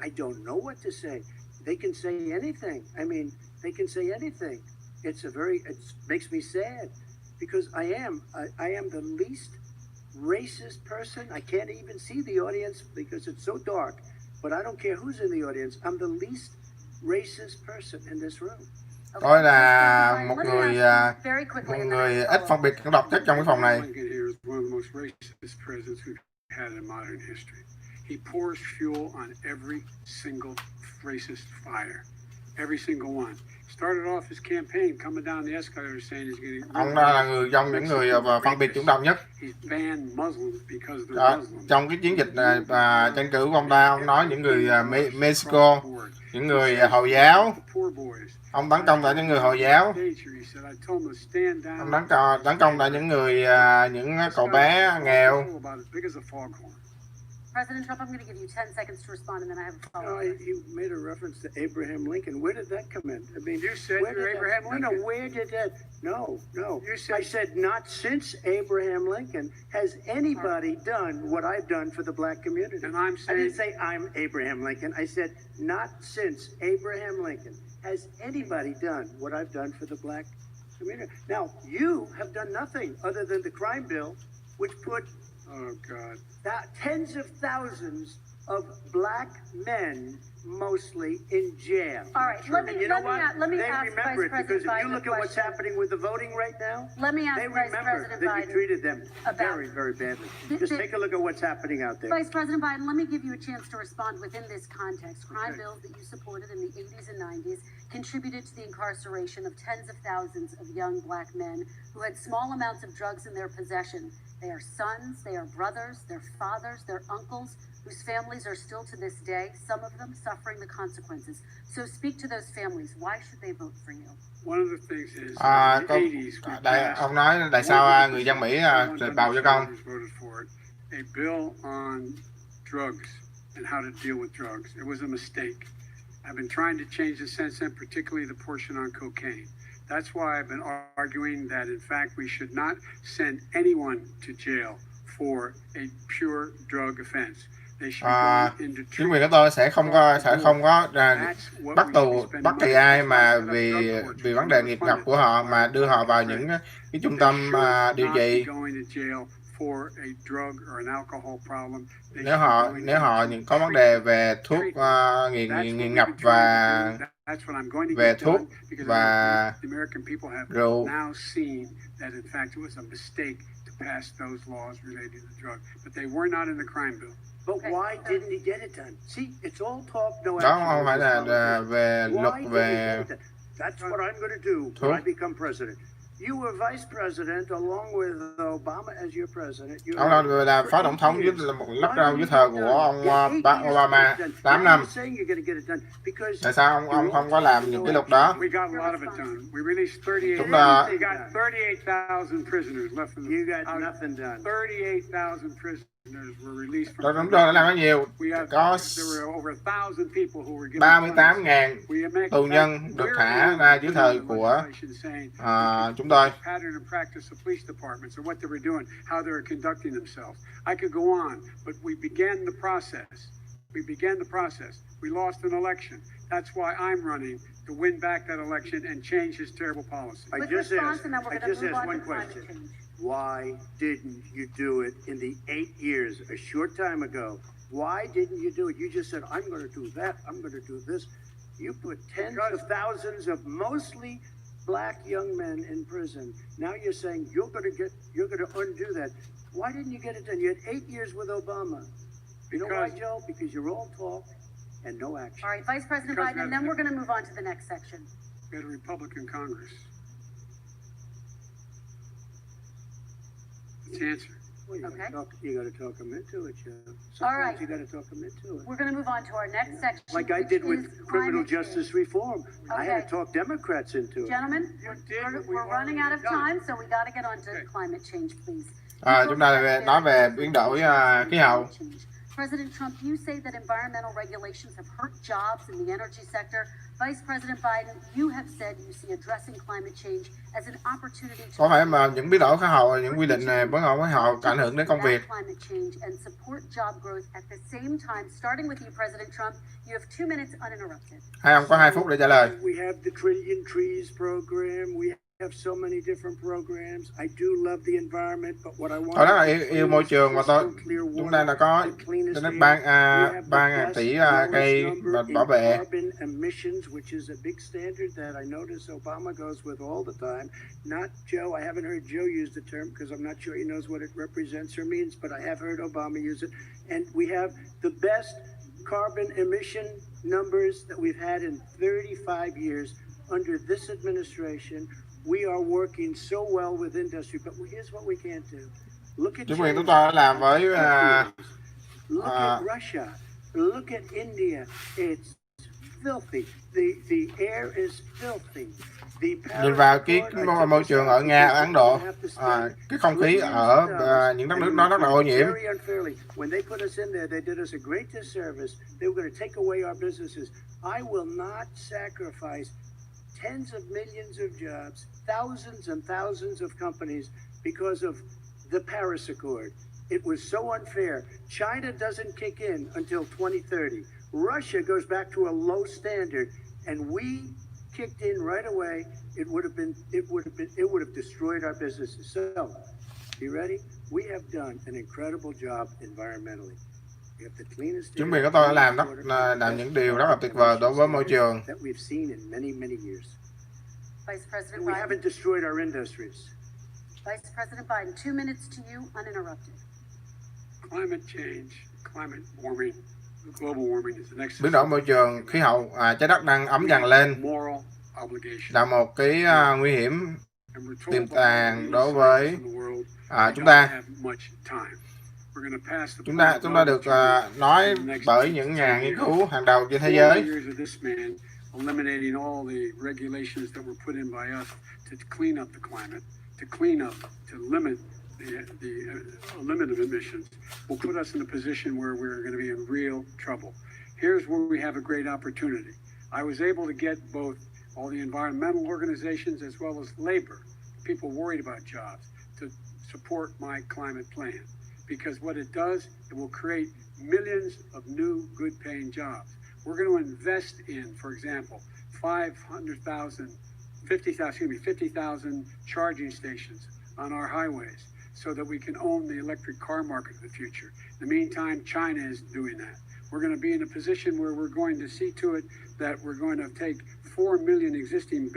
S3: I don't know what to say. They can say anything. I mean, they can say anything. It makes me sad because I am the least racist person. I can't even see the audience because it's so dark. But I don't care who's in the audience. I'm the least racist person in this room.
S2: Tôi là một người ít phân biệt độc nhất trong cái phòng này.
S4: He pours fuel on every single racist fire, every single one. Started off his campaign coming down the escalator saying he's getting.
S2: Ông là người trong những người phân biệt chủng tộc nhất. Trong cái chiến dịch tranh cử của ông ta, ông nói những người Mexico, những người Hồi giáo. Ông tấn công tại những người Hồi giáo. Ông tấn công tại những cậu bé nghèo.
S1: President Trump, I'm going to give you 10 seconds to respond, and then I have a follow-up.
S3: You made a reference to Abraham Lincoln. Where did that come in? I mean,
S4: you said you're Abraham Lincoln.
S3: No, where did that? No. I said not since Abraham Lincoln has anybody done what I've done for the black community.
S4: And I'm saying,
S3: I didn't say I'm Abraham Lincoln. I said not since Abraham Lincoln has anybody done what I've done for the black community. Now, you have done nothing other than the crime bill, which put tens of thousands of black men, mostly in jail.
S1: All right, let me ask
S3: remember
S1: Vice
S3: it because
S1: President
S3: if you look at what's happening with the voting right now,
S1: let me ask
S3: they
S1: Vice
S3: remember
S1: President
S3: that
S1: Biden
S3: you treated them very,
S1: about
S3: very badly. Just take a look at what's happening out there.
S1: Vice President Biden, let me give you a chance to respond within this context. Crime bills that you supported in the 80s and 90s contributed to the incarceration of tens of thousands of young black men who had small amounts of drugs in their possession. They are sons, they are brothers, they're fathers, they're uncles, whose families are still to this day, some of them suffering the consequences. So speak to those families. Why should they vote for you?
S4: One of the things is in the 80s,
S2: ông nói tại sao người dân Mỹ bầu cho con?
S4: A bill on drugs and how to deal with drugs. It was a mistake. I've been trying to change the sense, and particularly the portion on cocaine. That's why I've been arguing that, in fact, we should not send anyone to jail for a pure drug offense.
S2: Chính quyền của tôi sẽ không có bắt tù bất kỳ ai mà vì vấn đề nghiệp nhập của họ mà đưa họ vào những cái trung tâm điều trị. Nếu họ có vấn đề về thuốc nghiện ngập và về thuốc và rượu.
S3: But why didn't he get it done? See, it's all talk, no action.
S2: Đó không phải là về luật về
S3: That's what I'm going to do when I become president. You were vice president along with Obama as your president.
S2: Ông là phó tổng thống dưới dưới thời của ông Barack Obama 8 năm. Tại sao ông không có làm những cái luật đó? Chúng ta chúng tôi đã làm rất nhiều. Có 38.000 tù nhân được thả ra dưới thời của chúng tôi.
S3: We lost an election. That's why I'm running to win back that election and change his terrible policy. I just asked one question. Why didn't you do it in the 8 years, a short time ago? Why didn't you do it? You just said, I'm going to do that, I'm going to do this. You put tens of thousands of mostly black young men in prison. Now you're saying you're going to undo that. Why didn't you get it done? You had 8 years with Obama. You know why, Joe? Because you're all talk and no action.
S1: All right, Vice President Biden, and then we're going to move on to the next section.
S4: We had a Republican Congress. Let's answer.
S3: Well, you
S1: Okay.
S3: got to talk them into it, Joe.
S1: All right.
S3: Sometimes you got to talk them into it.
S1: We're going to move on to our next section.
S3: Like I
S1: which
S3: did
S1: is
S3: with criminal
S1: climate
S3: justice
S1: change.
S3: reform. I had
S1: Okay.
S3: to talk Democrats into it.
S1: Gentlemen,
S4: did what we
S1: we're running out of
S4: already done.
S1: time, so we got to get on to
S4: Okay.
S1: climate change, please.
S2: Chúng ta nói về biến đổi khí hậu.
S1: President Trump, you say that environmental regulations have hurt jobs in the energy sector. Vice President Biden, you have said you see addressing climate change as an opportunity to
S2: Có phải mà những biến đổi khí hậu, những quy định này biến đổi khí hậu có ảnh hưởng đến công việc?
S1: climate change and support job growth at the same time. Starting with you, President Trump, you have 2 minutes uninterrupted.
S2: Hai ông có 2 phút để trả lời.
S3: We have the Trillion Trees program. We have so many different programs. I do love the environment, but what I want
S2: Tôi rất là yêu môi trường và chúng ta đã có đến nước ban tỷ cây và bảo vệ.
S3: Carbon emissions, which is a big standard that I notice Obama goes with all the time. Not Joe. I haven't heard Joe use the term because I'm not sure he knows what it represents or means, but I have heard Obama use it. And we have the best carbon emission numbers that we've had in 35 years under this administration. We are working so well with industry, but here's what we can't do. Look at
S2: Chính quyền chúng
S3: China.
S2: ta đã làm với
S3: Look at Russia. Look at India. It's filthy. The air is filthy.
S2: nhìn vào cái môi trường ở Nga, ở Ấn Độ, cái không khí ở những đất nước đó rất là ô nhiễm.
S3: When they put us in there, they did us a great disservice. They were going to take away our businesses. I will not sacrifice tens of millions of jobs, thousands and thousands of companies because of the Paris Accord. It was so unfair. China doesn't kick in until 2030. Russia goes back to a low standard, and we kicked in right away. It would have destroyed our businesses. So, you ready? We have done an incredible job environmentally.
S2: Chính quyền của tôi đã làm những điều rất là tuyệt vời đối với môi trường.
S1: Vice President
S3: We
S1: Biden.
S3: haven't destroyed our industries.
S1: Vice President Biden, 2 minutes to you, uninterrupted.
S4: Climate change, climate warming, global warming is the next.
S2: Biến đổi môi trường, khí hậu, trái đất đang ấm dần lên là một cái nguy hiểm tiềm tàng đối với chúng ta. Chúng ta được nói bởi những nhà nghiên cứu hàng đầu trên thế giới.
S4: Eliminating all the regulations that were put in by us to clean up the climate, to limit the limit of emissions, will put us in a position where we're going to be in real trouble. Here's where we have a great opportunity. I was able to get both all the environmental organizations as well as labor, people worried about jobs, to support my climate plan. Because what it does, it will create millions of new good-paying jobs. We're going to invest in, for example, 50,000 charging stations on our highways so that we can own the electric car market of the future. In the meantime, China is doing that. We're going to be in a position where we're going to see to it that we're going to take 4 million existing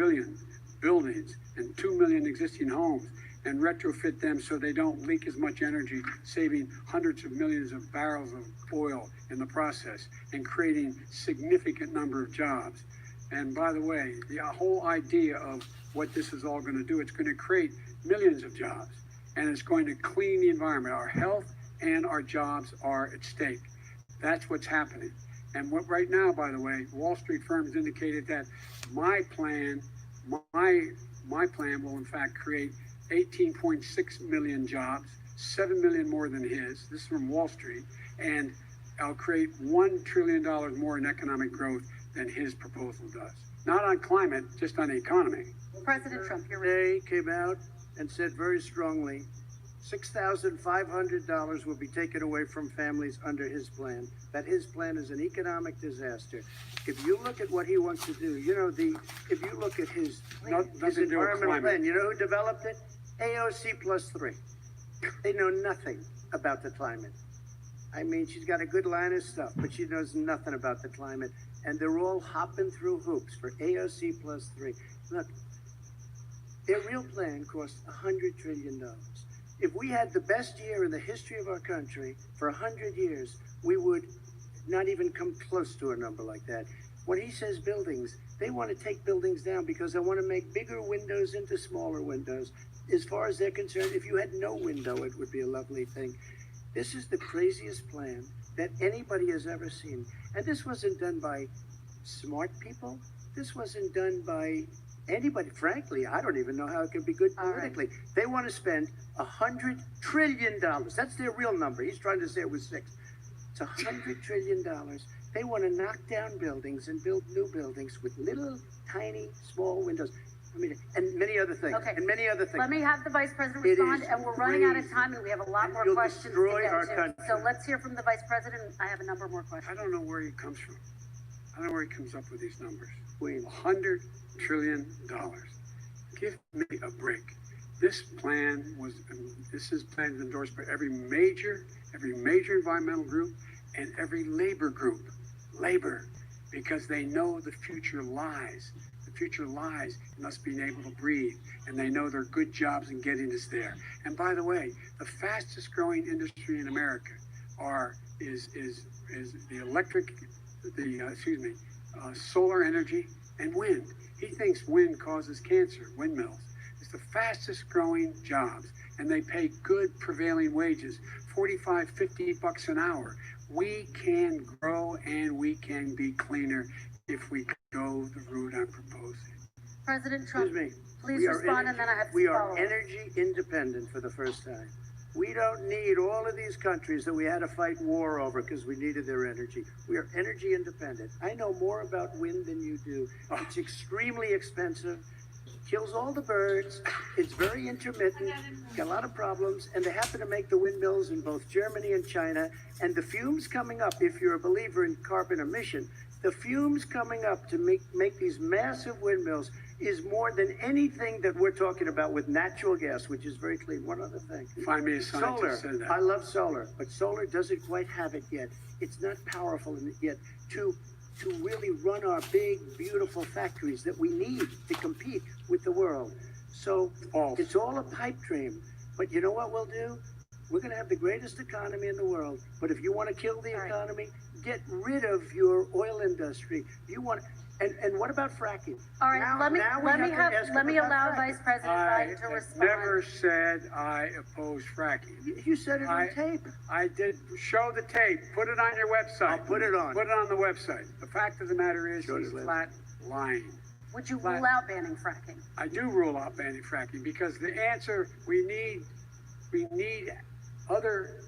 S4: buildings and 2 million existing homes and retrofit them so they don't leak as much energy, saving hundreds of millions of barrels of oil in the process and creating significant number of jobs. And by the way, the whole idea of what this is all going to do, it's going to create millions of jobs, and it's going to clean the environment. Our health and our jobs are at stake. That's what's happening. And what right now, by the way, Wall Street firms indicated that my plan will in fact create 18.6 million jobs, 7 million more than his. This is from Wall Street. And I'll create $1 trillion more in economic growth than his proposal does. Not on climate, just on the economy.
S1: President Trump, you're
S3: Today came out and said very strongly, $6,500 will be taken away from families under his plan. That his plan is an economic disaster. If you look at what he wants to do, if you look at his environmental plan, you know who developed it? AOC +3. They know nothing about the climate. I mean, she's got a good line of stuff, but she knows nothing about the climate. And they're all hopping through hoops for AOC +3. Look, their real plan cost $100 trillion. If we had the best year in the history of our country for 100 years, we would not even come close to a number like that. When he says buildings, they want to take buildings down because they want to make bigger windows into smaller windows. as far as they're concerned, if you had no window, it would be a lovely thing. This is the craziest plan that anybody has ever seen. And this wasn't done by smart people. This wasn't done by anybody. Frankly, I don't even know how it can be good politically. They want to spend $100 trillion. That's their real number. He's trying to say it was 6. It's $100 trillion. They want to knock down buildings and build new buildings with little, tiny, small windows. I mean, and many other things.
S1: Okay.
S3: And many other things.
S1: Let me have the Vice President
S3: It
S1: respond,
S3: is
S1: and we're running out of
S3: crazy.
S1: time, and we have a lot
S3: And
S1: more
S3: you'll
S1: questions to
S3: destroy
S1: get
S3: our
S1: to.
S3: country.
S1: So let's hear from the Vice President. I have a number more questions.
S4: I don't know where he comes from. I don't know where he comes up with these numbers.
S3: Queen.
S4: $100 trillion. Give me a break. This plan is endorsed by every major environmental group and every labor group. Labor, because they know the future lies. The future lies in us being able to breathe, and they know there are good jobs in getting us there. And by the way, the fastest growing industry in America is solar energy and wind. He thinks wind causes cancer, windmills. It's the fastest growing jobs, and they pay good prevailing wages, $45, $50 an hour. We can grow and we can be cleaner if we go the route I'm proposing.
S1: President Trump,
S3: Excuse me.
S1: please
S3: We are
S1: respond, and then I have
S3: We
S1: to
S3: are
S1: follow.
S3: energy independent for the first time. We don't need all of these countries that we had to fight war over because we needed their energy. We are energy independent. I know more about wind than you do. It's extremely expensive, kills all the birds, it's very intermittent, got a lot of problems, and they happen to make the windmills in both Germany and China. And the fumes coming up, if you're a believer in carbon emission, the fumes coming up to make these massive windmills is more than anything that we're talking about with natural gas, which is very clean. One other thing.
S4: Find me a
S3: Solar.
S4: scientist said that.
S3: I love solar, but solar doesn't quite have it yet. It's not powerful yet to really run our big, beautiful factories that we need to compete with the world. So
S4: False.
S3: it's all a pipe dream. But you know what we'll do? We're going to have the greatest economy in the world. But if you want to kill the economy, get rid of your oil industry. You want, and what about fracking?
S1: All right,
S3: Now
S1: let me
S3: we have to ask
S1: let
S3: him
S1: me
S3: about
S1: allow
S3: fracking.
S1: Vice President
S4: I
S1: Biden to
S4: have
S1: respond.
S4: never said I oppose fracking.
S3: You said it on tape.
S4: I did show the tape. Put it on your website.
S3: I'll put it on.
S4: Put it on the website. The fact of the matter is
S3: Sure
S4: he's
S3: it is.
S4: flat lying.
S1: Would you rule out banning fracking?
S4: I do rule out banning fracking because the answer we need other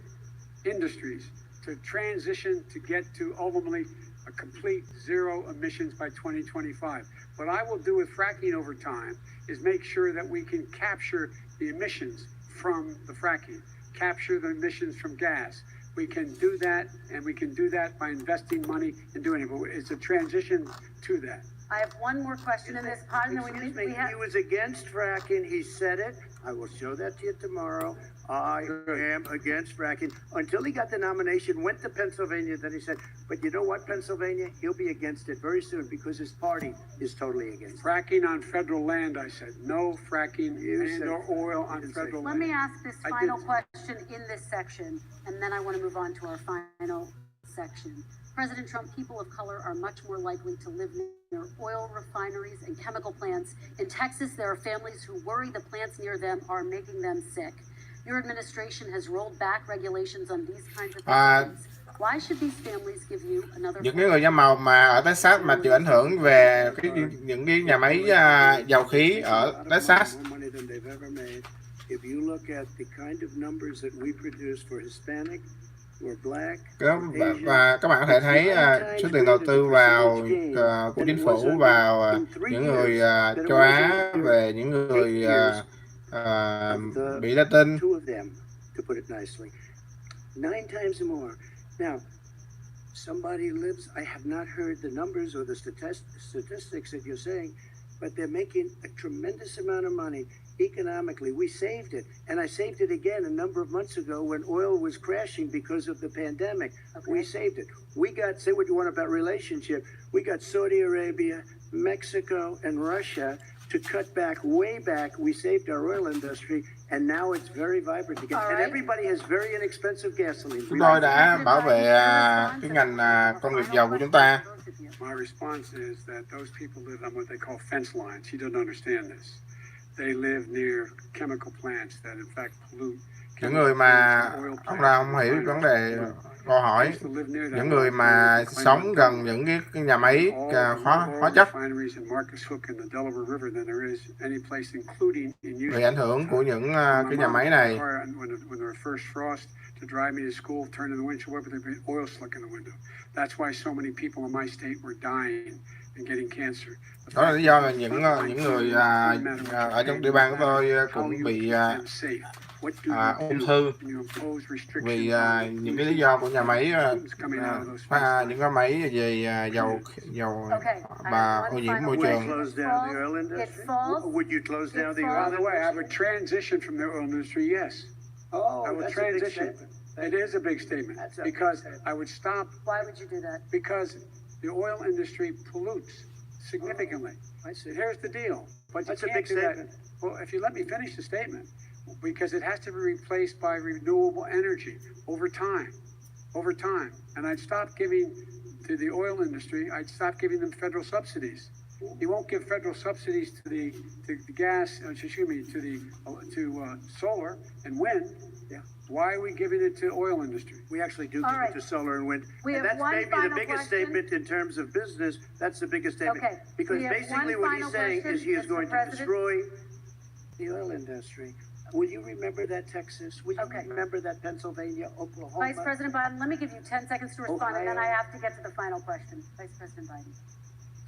S4: industries to transition to get to ultimately a complete zero emissions by 2025. What I will do with fracking over time is make sure that we can capture the emissions from the fracking, capture the emissions from gas. We can do that, and we can do that by investing money and doing it. But it's a transition to that.
S1: I have one more question in this pod, and then
S3: Excuse
S1: we
S3: me,
S1: have.
S3: he was against fracking. He said it. I will show that to you tomorrow. I am against fracking. Until he got the nomination, went to Pennsylvania, then he said, but you know what, Pennsylvania? He'll be against it very soon because his party is totally against it.
S4: Fracking on federal land, I said. No fracking
S3: You said-
S4: and or oil on
S3: didn't say
S4: federal
S1: Let
S4: land.
S1: me ask this
S4: I
S1: final
S4: did.
S1: question in this section, and then I want to move on to our final section. President Trump, people of color are much more likely to live near oil refineries and chemical plants. In Texas, there are families who worry the plants near them are making them sick. Your administration has rolled back regulations on these kinds of facilities. Why should these families give you another
S2: Những cái người da màu mà ở Texas mà chịu ảnh hưởng về những cái nhà máy dầu khí ở Texas.
S3: If you look at the kind of numbers that we produce for Hispanic or black,
S2: Và các bạn có thể thấy số tiền đầu tư vào của chính phủ vào những người châu Á, về những người Mỹ Latin.
S3: two of them, to put it nicely, 9 times more. Now, somebody lives, I have not heard the numbers or the statistics that you're saying, but they're making a tremendous amount of money economically. We saved it, and I saved it again a number of months ago when oil was crashing because of the pandemic.
S1: Okay.
S3: We saved it. We got, say what you want about relationship, we got Saudi Arabia, Mexico, and Russia to cut back, way back. We saved our oil industry, and now it's very vibrant again.
S1: All
S3: And
S1: right.
S3: everybody has very inexpensive gasoline.
S2: Chúng tôi đã bảo vệ cái ngành công nghiệp dầu của chúng ta.
S4: My response is that those people live on what they call fence lines. He doesn't understand this. They live near chemical plants that in fact pollute.
S2: Những người mà ông ra không hiểu vấn đề câu hỏi, những người mà sống gần những cái nhà máy hóa chất bị ảnh hưởng của những cái nhà máy này.
S4: To drive me to school, turn in the windshield wiper, there'd be oil slick in the window. That's why so many people in my state were dying and getting cancer.
S2: Đó là lý do là những người ở trong địa bàn của tôi cũng bị ung thư vì những cái lý do của nhà máy những cái máy về dầu và ô nhiễm môi trường.
S4: By the way, I have a transition from the oil industry. Yes. I would transition. It is a big statement because I would stop.
S1: Why would you do that?
S4: Because the oil industry pollutes significantly.
S3: I see.
S4: Here's the deal. But
S3: That's
S4: you
S3: a
S4: can't
S3: big
S4: do that.
S3: statement.
S4: Well, if you let me finish the statement, because it has to be replaced by renewable energy over time. Over time. And I'd stop giving to the oil industry, I'd stop giving them federal subsidies. You won't give federal subsidies to the gas, excuse me, to solar and wind.
S3: Yeah.
S4: Why are we giving it to oil industry?
S3: We actually do give it to solar and wind. And that's maybe the biggest statement in terms of business. That's the biggest statement.
S1: Okay.
S3: Because basically what he's saying is he is going to destroy the oil industry. Will you remember that Texas? Will you remember that Pennsylvania, Oklahoma?
S1: Vice President Biden, let me give you 10 seconds to respond, and then I have to get to the final question. Vice President Biden.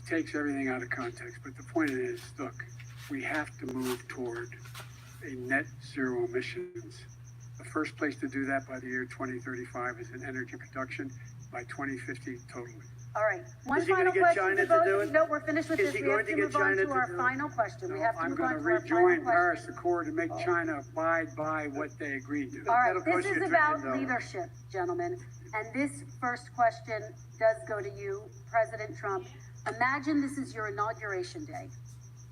S4: Takes everything out of context, but the point is, look, we have to move toward a net zero emissions. The first place to do that by the year 2035 is in energy production, by 2050 totally.
S1: All right. One final question to both. No, we're finished with this. We have to move on to our final question. We have to
S4: I'm
S1: move
S4: going
S1: on
S4: to
S1: to our final
S4: rejoin Paris
S1: question.
S4: Accord to make China abide by what they agreed to.
S1: All right. This is about leadership, gentlemen. And this first question does go to you, President Trump. Imagine this is your inauguration day.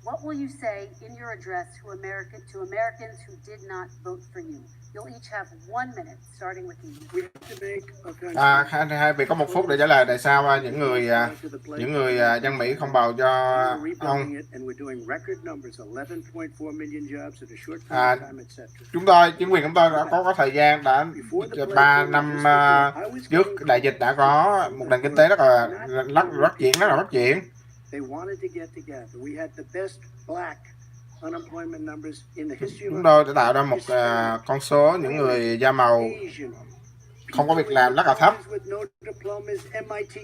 S1: What will you say in your address to Americans who did not vote for you? You'll each have 1 minute, starting with you.
S3: We have to make a
S2: Hai vị có 1 phút để trả lời tại sao những người dân Mỹ không bầu cho ông. Chính quyền chúng tôi đã có thời gian, đã 3 năm trước đại dịch đã có một nền kinh tế rất là phát triển. Chúng tôi đã tạo ra một con số những người da màu không có việc làm rất là thấp.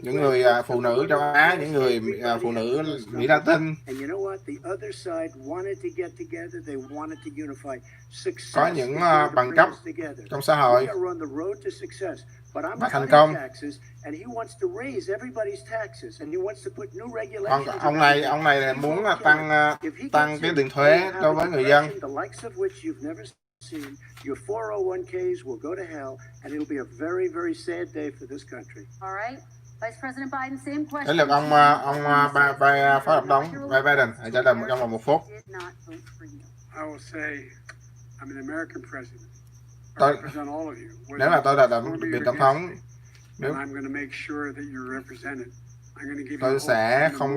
S2: Những người phụ nữ châu Á, những người phụ nữ Mỹ Latin. Có những bằng cấp trong xã hội và thành công. Ông này muốn tăng cái tiền thuế đối với người dân.
S3: Your 401ks will go to hell, and it'll be a very, very sad day for this country.
S1: All right, Vice President Biden, same question.
S2: Đến lượt ông Phó Tổng thống Biden trả lời trong vòng 1 phút.
S4: I will say, I'm an American president. I
S2: Tôi,
S4: represent all of you.
S2: nếu là tôi là vị tổng thống,
S4: And I'm going to make sure that you're represented.
S2: Tôi sẽ không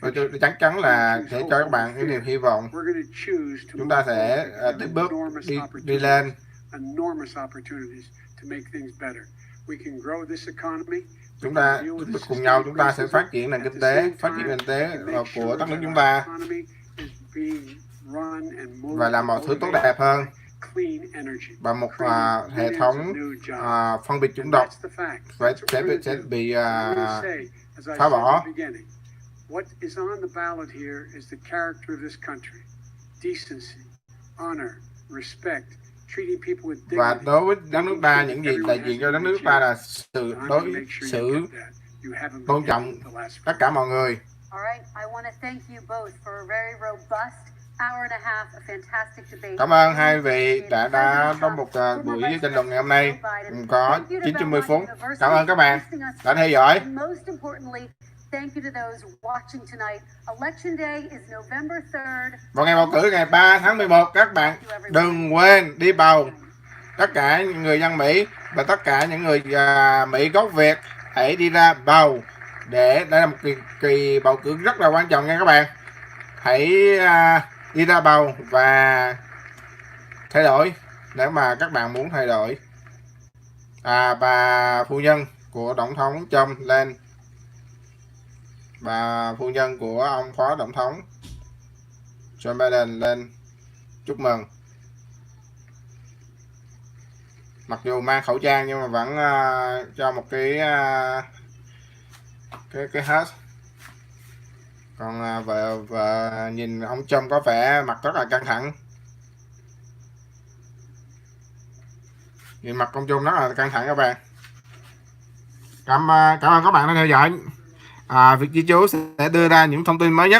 S2: tôi chắc chắn là sẽ cho các bạn cái niềm hy vọng. Chúng ta sẽ tiếp bước đi lên. Chúng ta cùng nhau chúng ta sẽ phát triển nền kinh tế, của đất nước chúng ta và làm mọi thứ tốt đẹp hơn. Và một hệ thống phân biệt chủng tộc sẽ bị phá bỏ.
S4: What is on the ballot here is the character of this country. Decency, honor, respect, treating people with dignity.
S2: Và đối với đất nước ta, những gì đại diện cho đất nước ta là sự tôn trọng tất cả mọi người. Cảm ơn hai vị đã có một buổi tranh luận ngày hôm nay có 90 phút. Cảm ơn các bạn đã theo dõi. Vào ngày bầu cử ngày 3 tháng 11, các bạn đừng quên đi bầu. Tất cả những người dân Mỹ và tất cả những người Mỹ gốc Việt hãy đi ra bầu. Đây là một kỳ bầu cử rất là quan trọng nha các bạn. hãy đi ra bầu và thay đổi nếu mà các bạn muốn thay đổi. Bà phu nhân của tổng thống Trump lên, bà phu nhân của ông phó tổng thống Joe Biden lên chúc mừng. Mặc dù mang khẩu trang nhưng mà vẫn cho một cái hết. Còn vợ nhìn ông Trump có vẻ mặt rất là căng thẳng. Nhìn mặt ông Trump rất là căng thẳng các bạn. Cảm ơn các bạn đã theo dõi. Việt Di Trú sẽ đưa ra những thông tin mới nhất